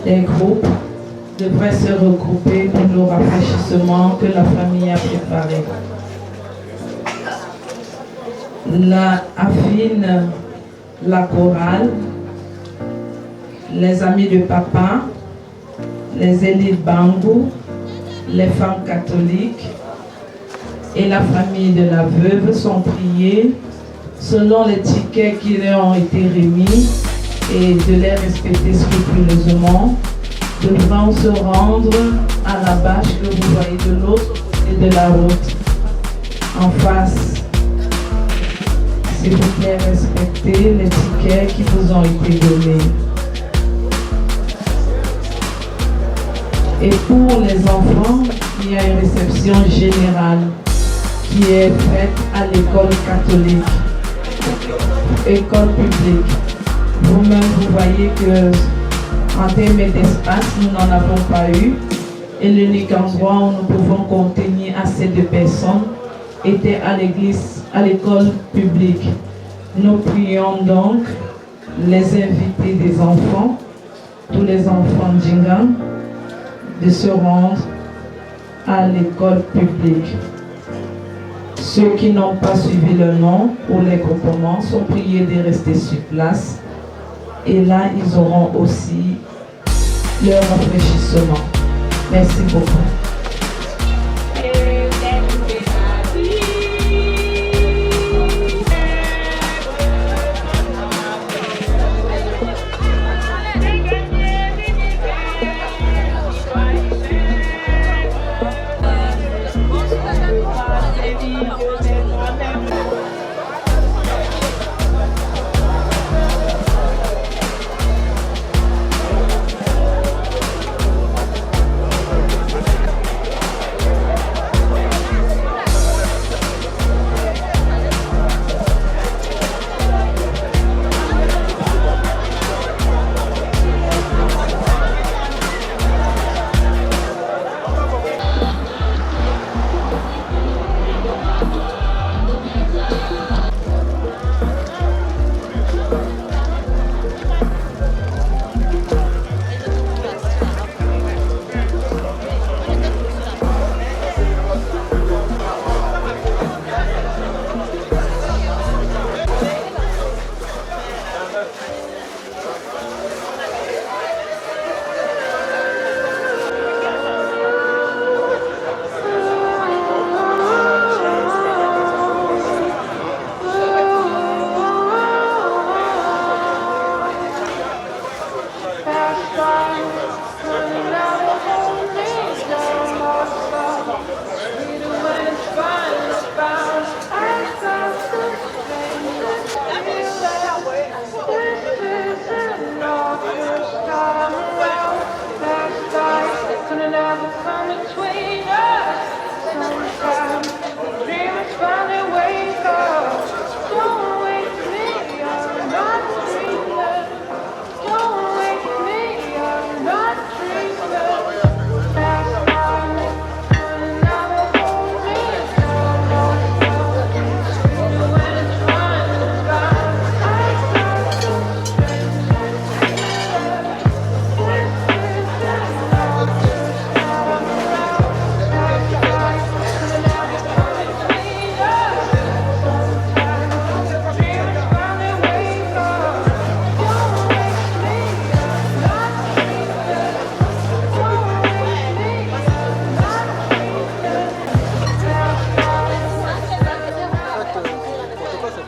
les groupes devraient se regrouper pour le rafraîchissement que la famille a préparé. La affine, la chorale, les amis de papa, les élites Bangou, les femmes catholiques et la famille de la veuve sont priés selon les tickets qui leur ont été remis et de les respecter scrupuleusement. Devront se rendre à la bâche que vous voyez de l'autre côté de la route, en face. S'il vous plaît, respectez les tickets qui vous ont été donnés. Et pour les enfants, il y a une réception générale qui est faite à l'école catholique, école publique. Vous-même, vous voyez que en termes d'espace, nous n'en avons pas eu. Et l'unique endroit où nous pouvons contenir assez de personnes était à l'église, à l'école publique. Nous prions donc les invités des enfants, tous les enfants d'Ingan, de se rendre à l'école publique. Ceux qui n'ont pas suivi le nom ou les groupements sont priés de rester sur place. Et là, ils auront aussi leur rafraîchissement. Merci beaucoup.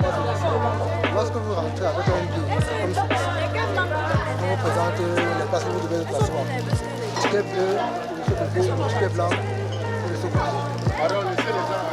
Lorsque vous rentrez avec un billet comme celui-ci, on vous présente les places que vous devez déplacer. Le ticket bleu, le ticket blanc et le second. Alors, laissez les gens.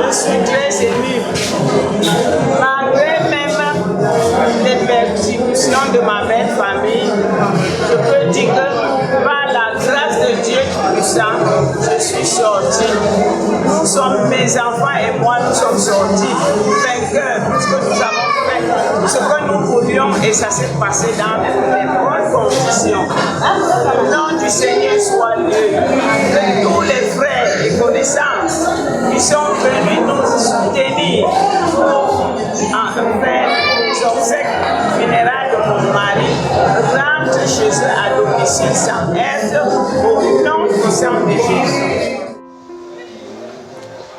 Je suis très émue. Malgré même les persécutions de ma belle famille, je peux dire que par la grâce de Dieu Tout-Puissant, je suis sortie. Nous sommes, mes enfants et moi, nous sommes sortis vainqueurs, puisque nous avons fait ce que nous voulions et ça s'est passé dans les bonnes conditions. Le nom du Seigneur soit loué. Que tous les frères et connaissances qui sont venus nous soutenir pour faire les obsèques funérailles de mon mari rentrent chez eux à domicile sans aide au nom puissant de Jésus.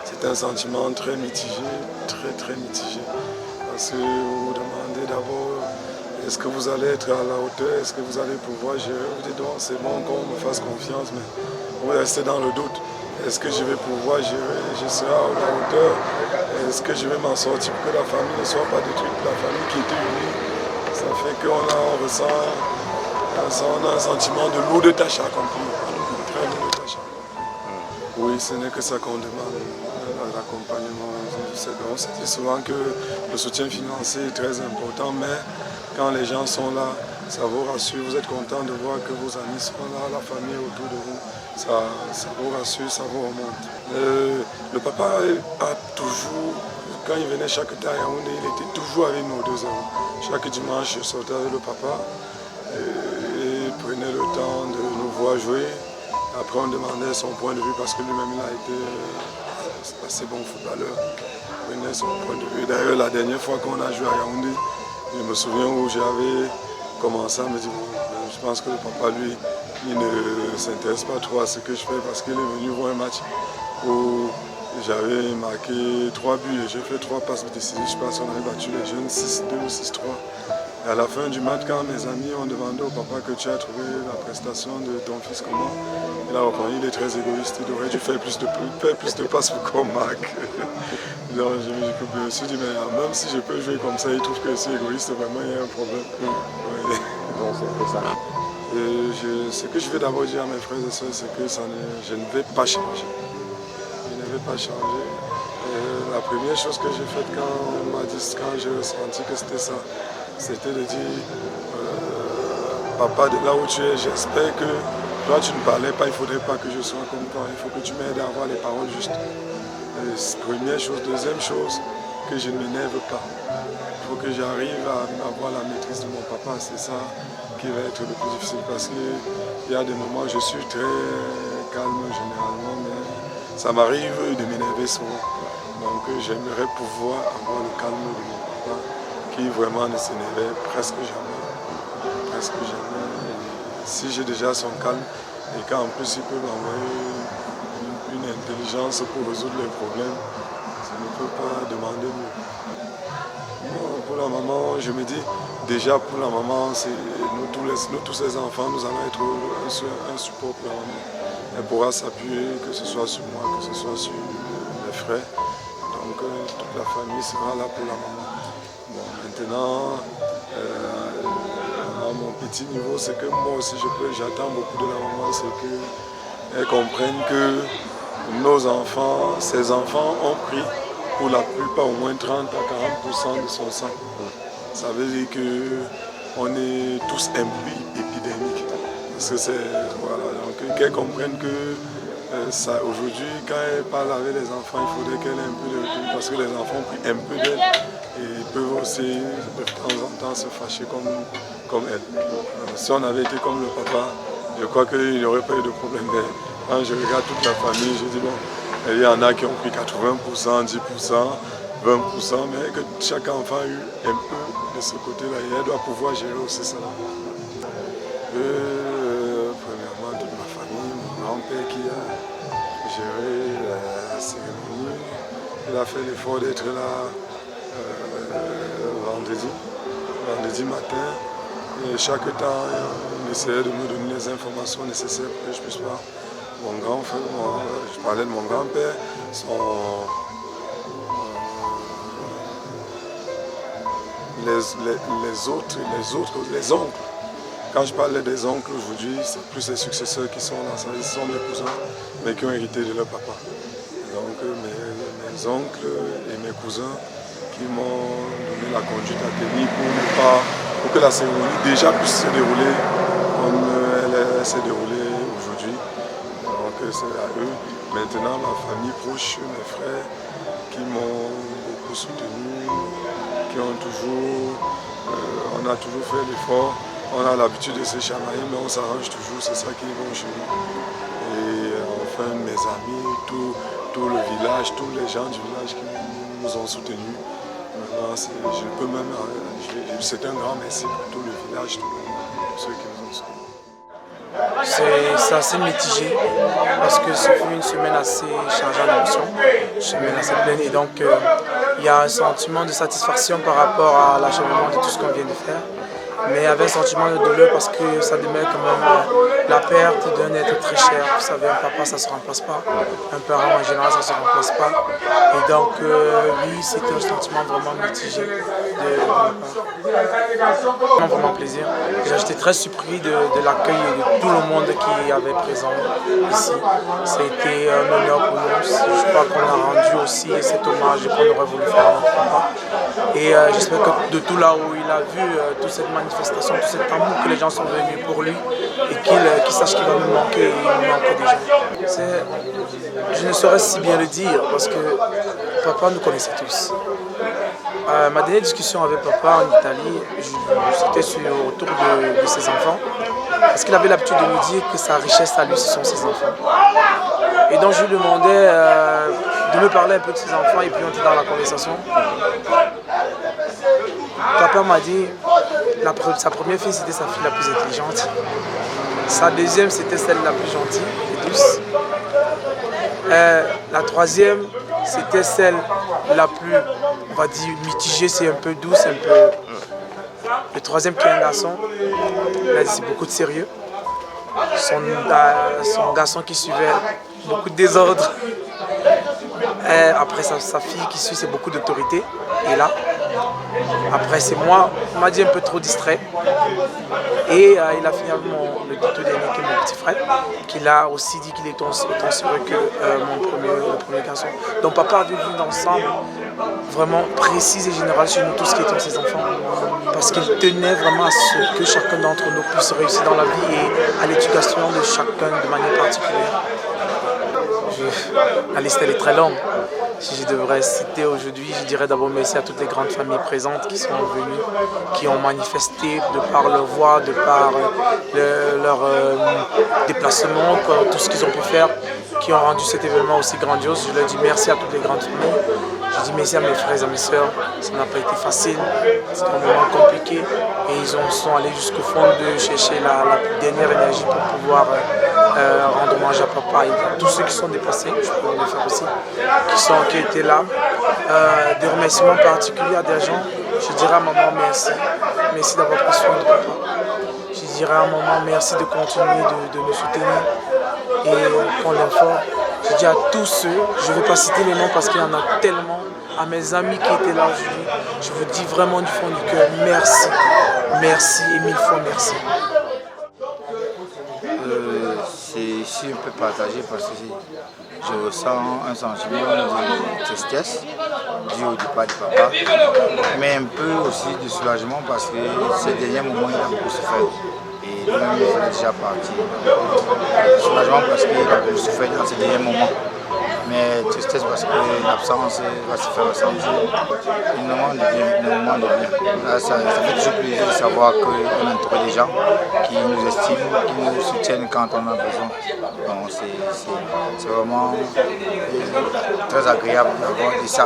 C'est un sentiment très mitigé, très mitigé. Parce que vous vous demandez d'abord, est-ce que vous allez être à la hauteur, est-ce que vous allez pouvoir gérer? Vous dites donc c'est bon qu'on me fasse confiance, mais vous restez dans le doute. Est-ce que je vais pouvoir gérer? Je serai à la hauteur? Est-ce que je vais m'en sortir pour que la famille ne soit pas détruite? La famille qui était unie, ça fait qu'on ressent un sentiment de lourde tâche accomplie, très lourde tâche accomplie. Oui, ce n'est que ça qu'on demande, l'accompagnement. C'est souvent que le soutien financier est très important, mais quand les gens sont là, ça vous rassure, vous êtes content de voir que vos amis sont là, la famille autour de vous, ça vous rassure, ça vous remonte. Le papa a toujours, quand il venait chaque temps à Yaoundé, il était toujours avec nos deux enfants. Chaque dimanche, je sortais avec le papa et prenait le temps de nous voir jouer. Après, on demandait son point de vue parce que lui-même, il a été assez bon footballeur. Il prenait son point de vue. D'ailleurs, la dernière fois qu'on a joué à Yaoundé, je me souviens où j'avais commencé à me dire, bon, je pense que le papa, lui, il ne s'intéresse pas trop à ce que je fais parce qu'il est venu voir un match où j'avais marqué 3 buts et j'ai fait 3 passes décisives. Je pense qu'on avait battu les jeunes 6-2 ou 6-3. Et à la fin du match, quand mes amis ont demandé au papa que tu as trouvé la prestation de ton fils comment, il a répondu, il est très égoïste, il aurait dû faire plus de passes pour qu'on marque. Alors, je me suis dit, mais même si je peux jouer comme ça, il trouve que c'est égoïste, vraiment il y a un problème. Ouais. Bon, c'est ça. Et ce que je vais d'abord dire à mes frères et sœurs, c'est que je ne vais pas changer. Je ne vais pas changer. Et la première chose que j'ai faite quand j'ai ressenti que c'était ça, c'était de dire, papa, de là où tu es, j'espère que toi tu ne parlais pas, il ne faudrait pas que je sois comme toi, il faut que tu m'aides à avoir les paroles justes. Première chose. Deuxième chose, que je ne m'énerve pas. Il faut que j'arrive à avoir la maîtrise de mon papa, c'est ça qui va être le plus difficile parce qu'il y a des moments où je suis très calme généralement, mais ça m'arrive de m'énerver souvent. Donc j'aimerais pouvoir avoir le calme de mon papa qui vraiment ne s'énervait presque jamais. Presque jamais. Et si j'ai déjà son calme et qu'en plus il peut m'envoyer une intelligence pour résoudre les problèmes, ça ne peut pas demander mieux. Pour la maman, je me dis, déjà pour la maman, nous tous ces enfants, nous allons être un support pour la maman. Elle pourra s'appuyer, que ce soit sur moi, que ce soit sur mes frères. Donc toute la famille sera là pour la maman. Bon, maintenant, à mon petit niveau, c'est que moi aussi j'attends beaucoup de la maman, c'est qu'elle comprenne que nos enfants, ses enfants ont pris pour la plupart au moins 30 à 40% de son sang. Ça veut dire qu'on est tous imbues épidémiques. Parce que c'est, voilà, donc qu'elle comprenne que aujourd'hui, quand elle parle avec les enfants, il faudrait qu'elle ait un peu de recul parce que les enfants ont pris un peu d'elle et ils peuvent aussi de temps en temps se fâcher comme elle. Si on avait été comme le papa, je crois qu'il n'y aurait pas eu de problème. Mais quand je regarde toute la famille, je dis bon, il y en a qui ont pris 80%, 10%, 20%, mais que chaque enfant a eu un peu de ce côté-là et elle doit pouvoir gérer aussi ça. Premièrement, toute ma famille, mon grand-père qui a géré la cérémonie, il a fait l'effort d'être là vendredi matin. Et chaque temps, il essayait de me donner les informations nécessaires pour que je puisse pas. Mon grand frère, je parlais de mon grand-père, les oncles. Quand je parlais des oncles aujourd'hui, c'est plus les successeurs qui sont là, ils sont mes cousins, mais qui ont hérité de leur papa. Donc mes oncles et mes cousins qui m'ont donné la conduite à tenir pour que la cérémonie déjà puisse se dérouler comme elle s'est déroulée aujourd'hui. Donc c'est à eux. Maintenant, ma famille proche, mes frères, qui m'ont beaucoup soutenu, qui ont toujours, on a toujours fait l'effort. On a l'habitude de se chamailler, mais on s'arrange toujours, c'est ça qui est bon chez nous. Et enfin, mes amis, tout le village, tous les gens du village qui nous ont soutenus. Je peux même, c'est un grand merci pour tout le village, tous ceux qui nous ont soutenus. C'est assez mitigé parce que ce fut une semaine assez chargée en émotions, une semaine assez pleine, et donc il y a un sentiment de satisfaction par rapport à l'achèvement de tout ce qu'on vient de faire. Mais il y avait un sentiment de douleur parce que ça demeure quand même la perte d'un être très cher. Vous savez, un papa, ça ne se remplace pas. Un parent, en général, ça ne se remplace pas. Et donc, oui, c'était un sentiment vraiment mitigé de ma part. Vraiment plaisir. J'étais très surpris de l'accueil de tout le monde qui avait présent ici. Ça a été un honneur pour nous. Je crois qu'on a rendu aussi cet hommage qu'on aurait voulu faire à notre papa. Et j'espère que de tout là où il a vu toute cette manifestation, tout cet amour que les gens sont venus pour lui et qu'il sache qu'il va nous manquer, il nous manque déjà. Je ne saurais si bien le dire parce que papa nous connaissait tous. Ma dernière discussion avec papa en Italie, c'était autour de ses enfants, parce qu'il avait l'habitude de nous dire que sa richesse à lui, ce sont ses enfants. Et donc je lui demandais de me parler un peu de ses enfants et puis on était dans la conversation. Papa m'a dit, sa première fille c'était sa fille la plus intelligente, sa deuxième c'était celle la plus gentille et douce, la troisième c'était celle la plus, on va dire, mitigée, c'est un peu douce, un peu... Le troisième qui est un garçon, il a dit c'est beaucoup de sérieux. Son garçon qui suivait, beaucoup de désordre. Après sa fille qui suit, c'est beaucoup d'autorité. Et là, après c'est moi, on m'a dit un peu trop distrait. Et il a fini avec le tout dernier qui est mon petit frère, qui a aussi dit qu'il est aussi heureux que le premier garçon. Donc papa avait vu d'ensemble vraiment précis et général sur nous tous qui étions ses enfants. Parce qu'il tenait vraiment à ce que chacun d'entre nous puisse réussir dans la vie et à l'éducation de chacun de manière particulière. La liste elle est très longue. Si je devrais citer aujourd'hui, je dirais d'abord merci à toutes les grandes familles présentes qui sont venues, qui ont manifesté de par leur voix, de par leur déplacement, tout ce qu'ils ont pu faire, qui ont rendu cet événement aussi grandiose. Je leur dis merci à toutes les grandes familles. Je dis merci à mes frères et à mes sœurs. Ça n'a pas été facile, c'était un moment compliqué et ils sont allés jusqu'au fond de chercher la dernière énergie pour pouvoir rendre hommage à papa et à tous ceux qui sont déplacés, je peux le faire aussi, qui étaient là. Des remerciements particuliers à des gens. Je dirais à maman merci, merci d'avoir pris soin de papa. Je dirais à maman merci de continuer de nous soutenir et qu'on l'informe. Je dis à tous ceux, je ne vais pas citer les noms parce qu'il y en a tellement, à mes amis qui étaient là aujourd'hui, je vous dis vraiment du fond du cœur, merci, merci et mille fois merci. C'est ici un peu partagé parce que je ressens un sentiment de tristesse dû au départ du papa, mais un peu aussi de soulagement parce que ces derniers moments il a beaucoup souffert. Et lui-même il est déjà parti. Soulagement parce qu'il a beaucoup souffert dans ces derniers moments. Mais tristesse parce que l'absence va se faire ressentir. Énormément de bien. Là, ça fait toujours plaisir de savoir qu'on a entouré des gens qui nous estiment, qui nous soutiennent quand on a besoin. Donc c'est vraiment très agréable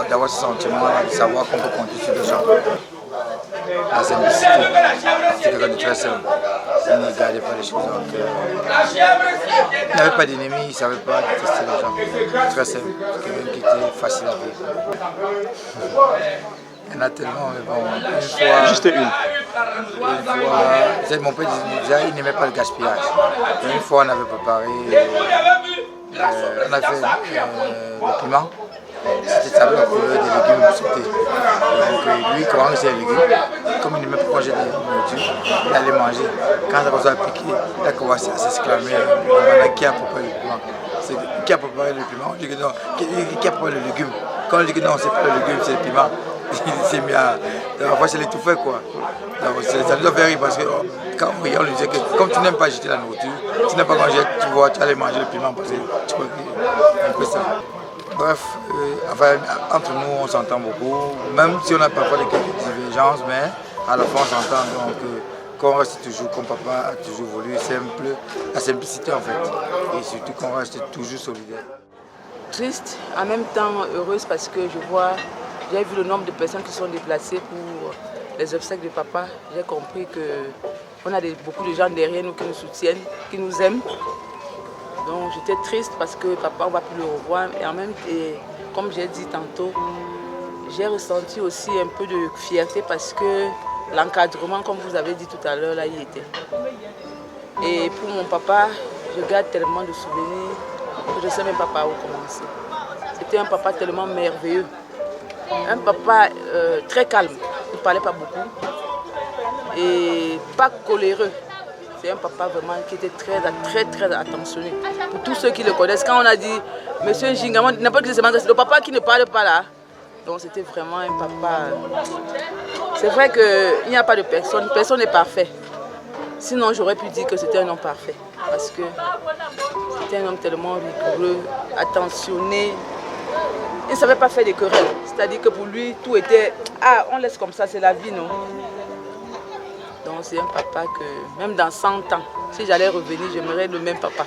d'avoir ce sentiment-là, de savoir qu'on peut compter sur des gens. La simplicité, c'est quelque chose de très simple. Il ne gardait pas les choses en cœur. Il n'avait pas d'ennemis, il ne savait pas détester les gens. Très simple, quelqu'un qui était facile à vivre. Il y en a tellement, mais bon, une fois... Juste une. Une fois, mon père disait, il n'aimait pas le gaspillage. Mais une fois, on avait préparé, on a fait le piment. C'était ça, la couleur des légumes sautés. Donc lui, quand c'est les légumes, comme il n'aimait pas manger de nourriture, il allait manger. Quand ça commençait à piquer, il a commencé à s'exclamer, qui a préparé le piment? Qui a préparé le piment? On dit que non, qui a préparé le légume? Quand on dit que non, c'est pas le légume, c'est le piment. Il s'est mis à... Parfois, c'est l'étouffé, quoi. Ça nous a fait rire parce que quand on riait, on lui disait que comme tu n'aimes pas jeter la nourriture, tu n'aimes pas manger, tu vois, tu allais manger le piment parce que tu vois un peu ça. Bref, enfin, entre nous, on s'entend beaucoup, même si on a parfois des divergences, mais à la fin, on s'entend. Donc, qu'on reste toujours, comme papa a toujours voulu, simple, la simplicité en fait. Et surtout qu'on reste toujours solidaire. Triste, en même temps heureuse parce que j'ai vu le nombre de personnes qui sont déplacées pour les obsèques de papa. J'ai compris qu'on a beaucoup de gens derrière nous qui nous soutiennent, qui nous aiment. Donc j'étais triste parce que papa, on ne va plus le revoir. Et en même temps, comme j'ai dit tantôt, j'ai ressenti aussi un peu de fierté parce que l'encadrement, comme vous avez dit tout à l'heure, là, il était. Et pour mon papa, je garde tellement de souvenirs que je ne sais même pas par où commencer. C'était un papa tellement merveilleux. Un papa très calme, il ne parlait pas beaucoup. Et pas coléreux. C'est un papa vraiment qui était très attentionné. Pour tous ceux qui le connaissent, quand on a dit Monsieur Jingamon, n'importe qui se demande, c'est le papa qui ne parle pas là. Donc c'était vraiment un papa. C'est vrai qu'il n'y a pas de personne n'est parfait. Sinon j'aurais pu dire que c'était un homme parfait. Parce que c'était un homme tellement rigoureux, attentionné. Il ne savait pas faire des querelles. C'est-à-dire que pour lui, tout était on laisse comme ça, c'est la vie, non? Donc c'est un papa que, même dans 100 ans, si j'allais revenir, j'aimerais le même papa.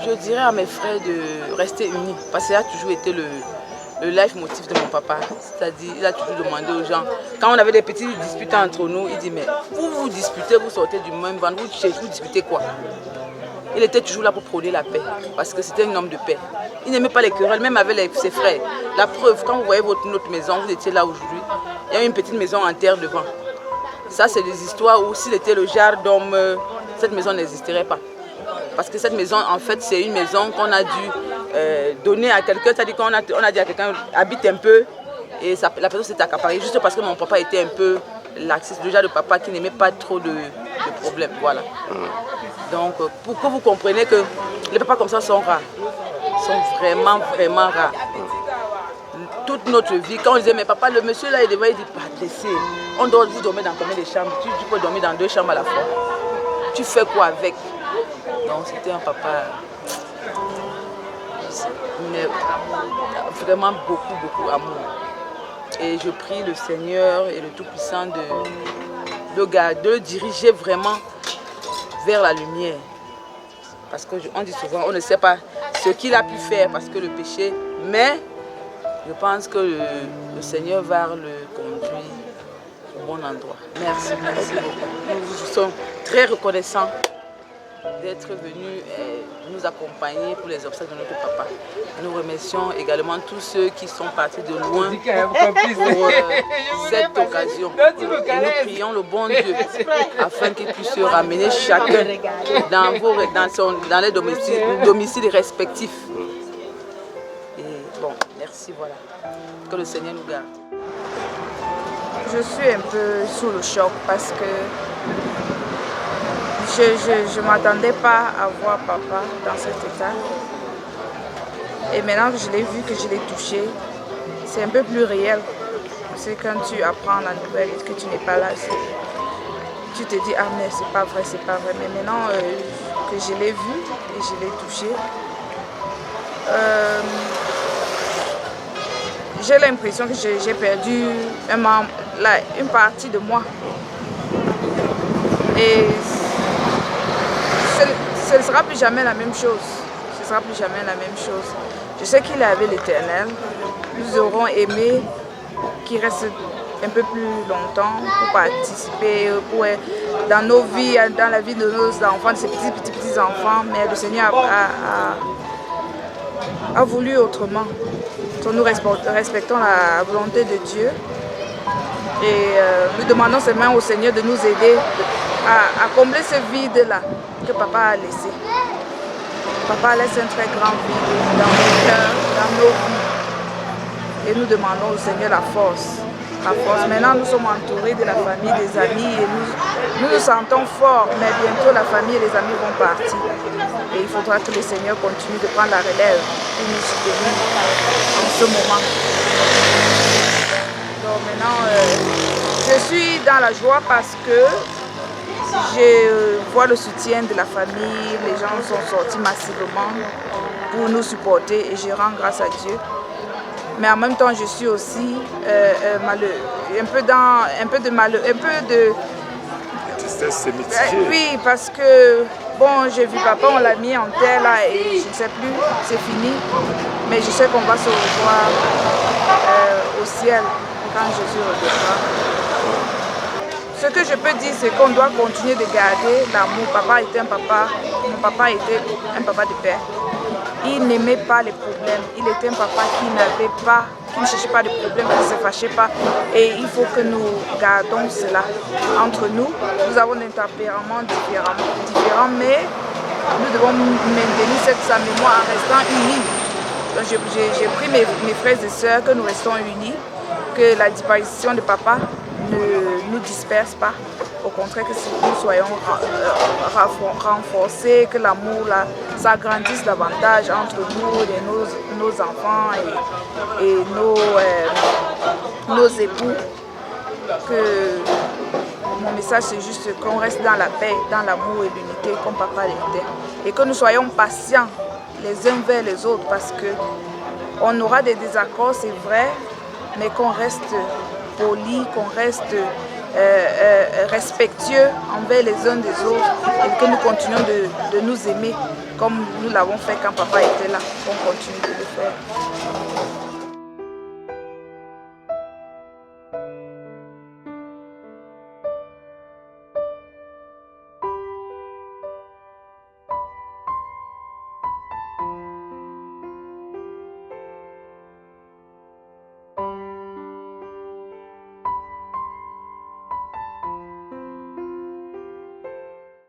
Je dirais à mes frères de rester unis, parce que ça a toujours été le life motif de mon papa. C'est-à-dire, il a toujours demandé aux gens, quand on avait des petits disputes entre nous, il dit, mais vous disputez, vous sortez du même ventre, vous disputez quoi? Il était toujours là pour prôner la paix, parce que c'était un homme de paix. Il n'aimait pas les querelles, même avec ses frères. La preuve, quand vous voyez notre maison, vous étiez là aujourd'hui, il y a une petite maison en terre devant. Ça, c'est des histoires où s'il était le genre d'homme, cette maison n'existerait pas. Parce que cette maison, en fait, c'est une maison qu'on a dû donner à quelqu'un. C'est-à-dire qu'on a dit à quelqu'un, habite un peu, et la personne s'est accaparée, juste parce que mon papa était un peu laxiste, le genre de papa qui n'aimait pas trop de problèmes. Voilà. Donc, pour que vous compreniez que les papas comme ça sont rares. Ils sont vraiment rares. Toute notre vie, quand on disait, mais papa, le monsieur là, il devait dire, pas laisser. On doit vous dormir dans combien de chambres? Tu peux dormir dans 2 chambres à la fois. Tu fais quoi avec? Donc c'était un papa, mais vraiment beaucoup amour. Et je prie le Seigneur et le Tout-Puissant de le diriger vraiment vers la lumière. Parce qu'on dit souvent, on ne sait pas ce qu'il a pu faire parce que le péché, mais je pense que le Seigneur va le conduire au bon endroit. Merci beaucoup. Nous sommes très reconnaissants d'être venus nous accompagner pour les obsèques de notre papa. Nous remercions également tous ceux qui sont partis de loin pour cette occasion. Et nous prions le bon Dieu afin qu'il puisse ramener chacun dans les domiciles respectifs. Et bon, merci, voilà. Que le Seigneur nous garde. Je suis un peu sous le choc parce que je ne m'attendais pas à voir papa dans cet état. Et maintenant que je l'ai vu, que je l'ai touché, c'est un peu plus réel. Parce que quand tu apprends la nouvelle et que tu n'es pas là, tu te dis, ah mais c'est pas vrai. Mais maintenant que je l'ai vu et je l'ai touché, j'ai l'impression que j'ai perdu une partie de moi. Et ce ne sera plus jamais la même chose. Je sais qu'il est avec l'Éternel. Nous aurons aimé qu'il reste un peu plus longtemps pour participer dans nos vies, dans la vie de nos enfants, de ces petits enfants. Mais le Seigneur a voulu autrement. nous respectons la volonté de Dieu et nous demandons seulement au Seigneur de nous aider à combler ce vide-là que papa a laissé. Papa laisse un très grand vide dans nos cœurs, dans nos vies. Et nous demandons au Seigneur la force. Maintenant, nous sommes entourés de la famille, des amis, et nous nous sentons forts, mais bientôt la famille et les amis vont partir. Et il faudra que le Seigneur continue de prendre la relève pour nous soutenir en ce moment. Donc maintenant, je suis dans la joie parce que je vois le soutien de la famille, les gens sont sortis massivement pour nous supporter et je rends grâce à Dieu. Mais en même temps, je suis aussi un peu de tristesse, c'est mitigé. Oui, parce que bon, j'ai vu papa, on l'a mis en terre là et je ne sais plus, c'est fini. Mais je sais qu'on va se revoir au ciel quand Jésus reviendra. Ce que je peux dire, c'est qu'on doit continuer de garder l'amour. Papa était un papa, mon papa était un papa de père. Il n'aimait pas les problèmes. Il était un papa qui ne cherchait pas de problèmes, qui ne se fâchait pas. Et il faut que nous gardons cela entre nous. Nous avons des tempéraments différents, mais nous devons maintenir sa mémoire en restant unis. Donc j'ai pris mes frères et sœurs que nous restons unis, que la disparition de papa ne nous disperse pas. Au contraire, que nous soyons renforcés, que l'amour s'agrandisse davantage entre nous et nos enfants et nos époux. Que mon message, c'est juste qu'on reste dans la paix, dans l'amour et l'unité comme papa l'était. Et que nous soyons patients les uns vers les autres parce qu'on aura des désaccords, c'est vrai, mais qu'on reste poli, qu'on reste respectueux envers les uns des autres et que nous continuons de nous aimer comme nous l'avons fait quand papa était là, qu'on continue de le faire.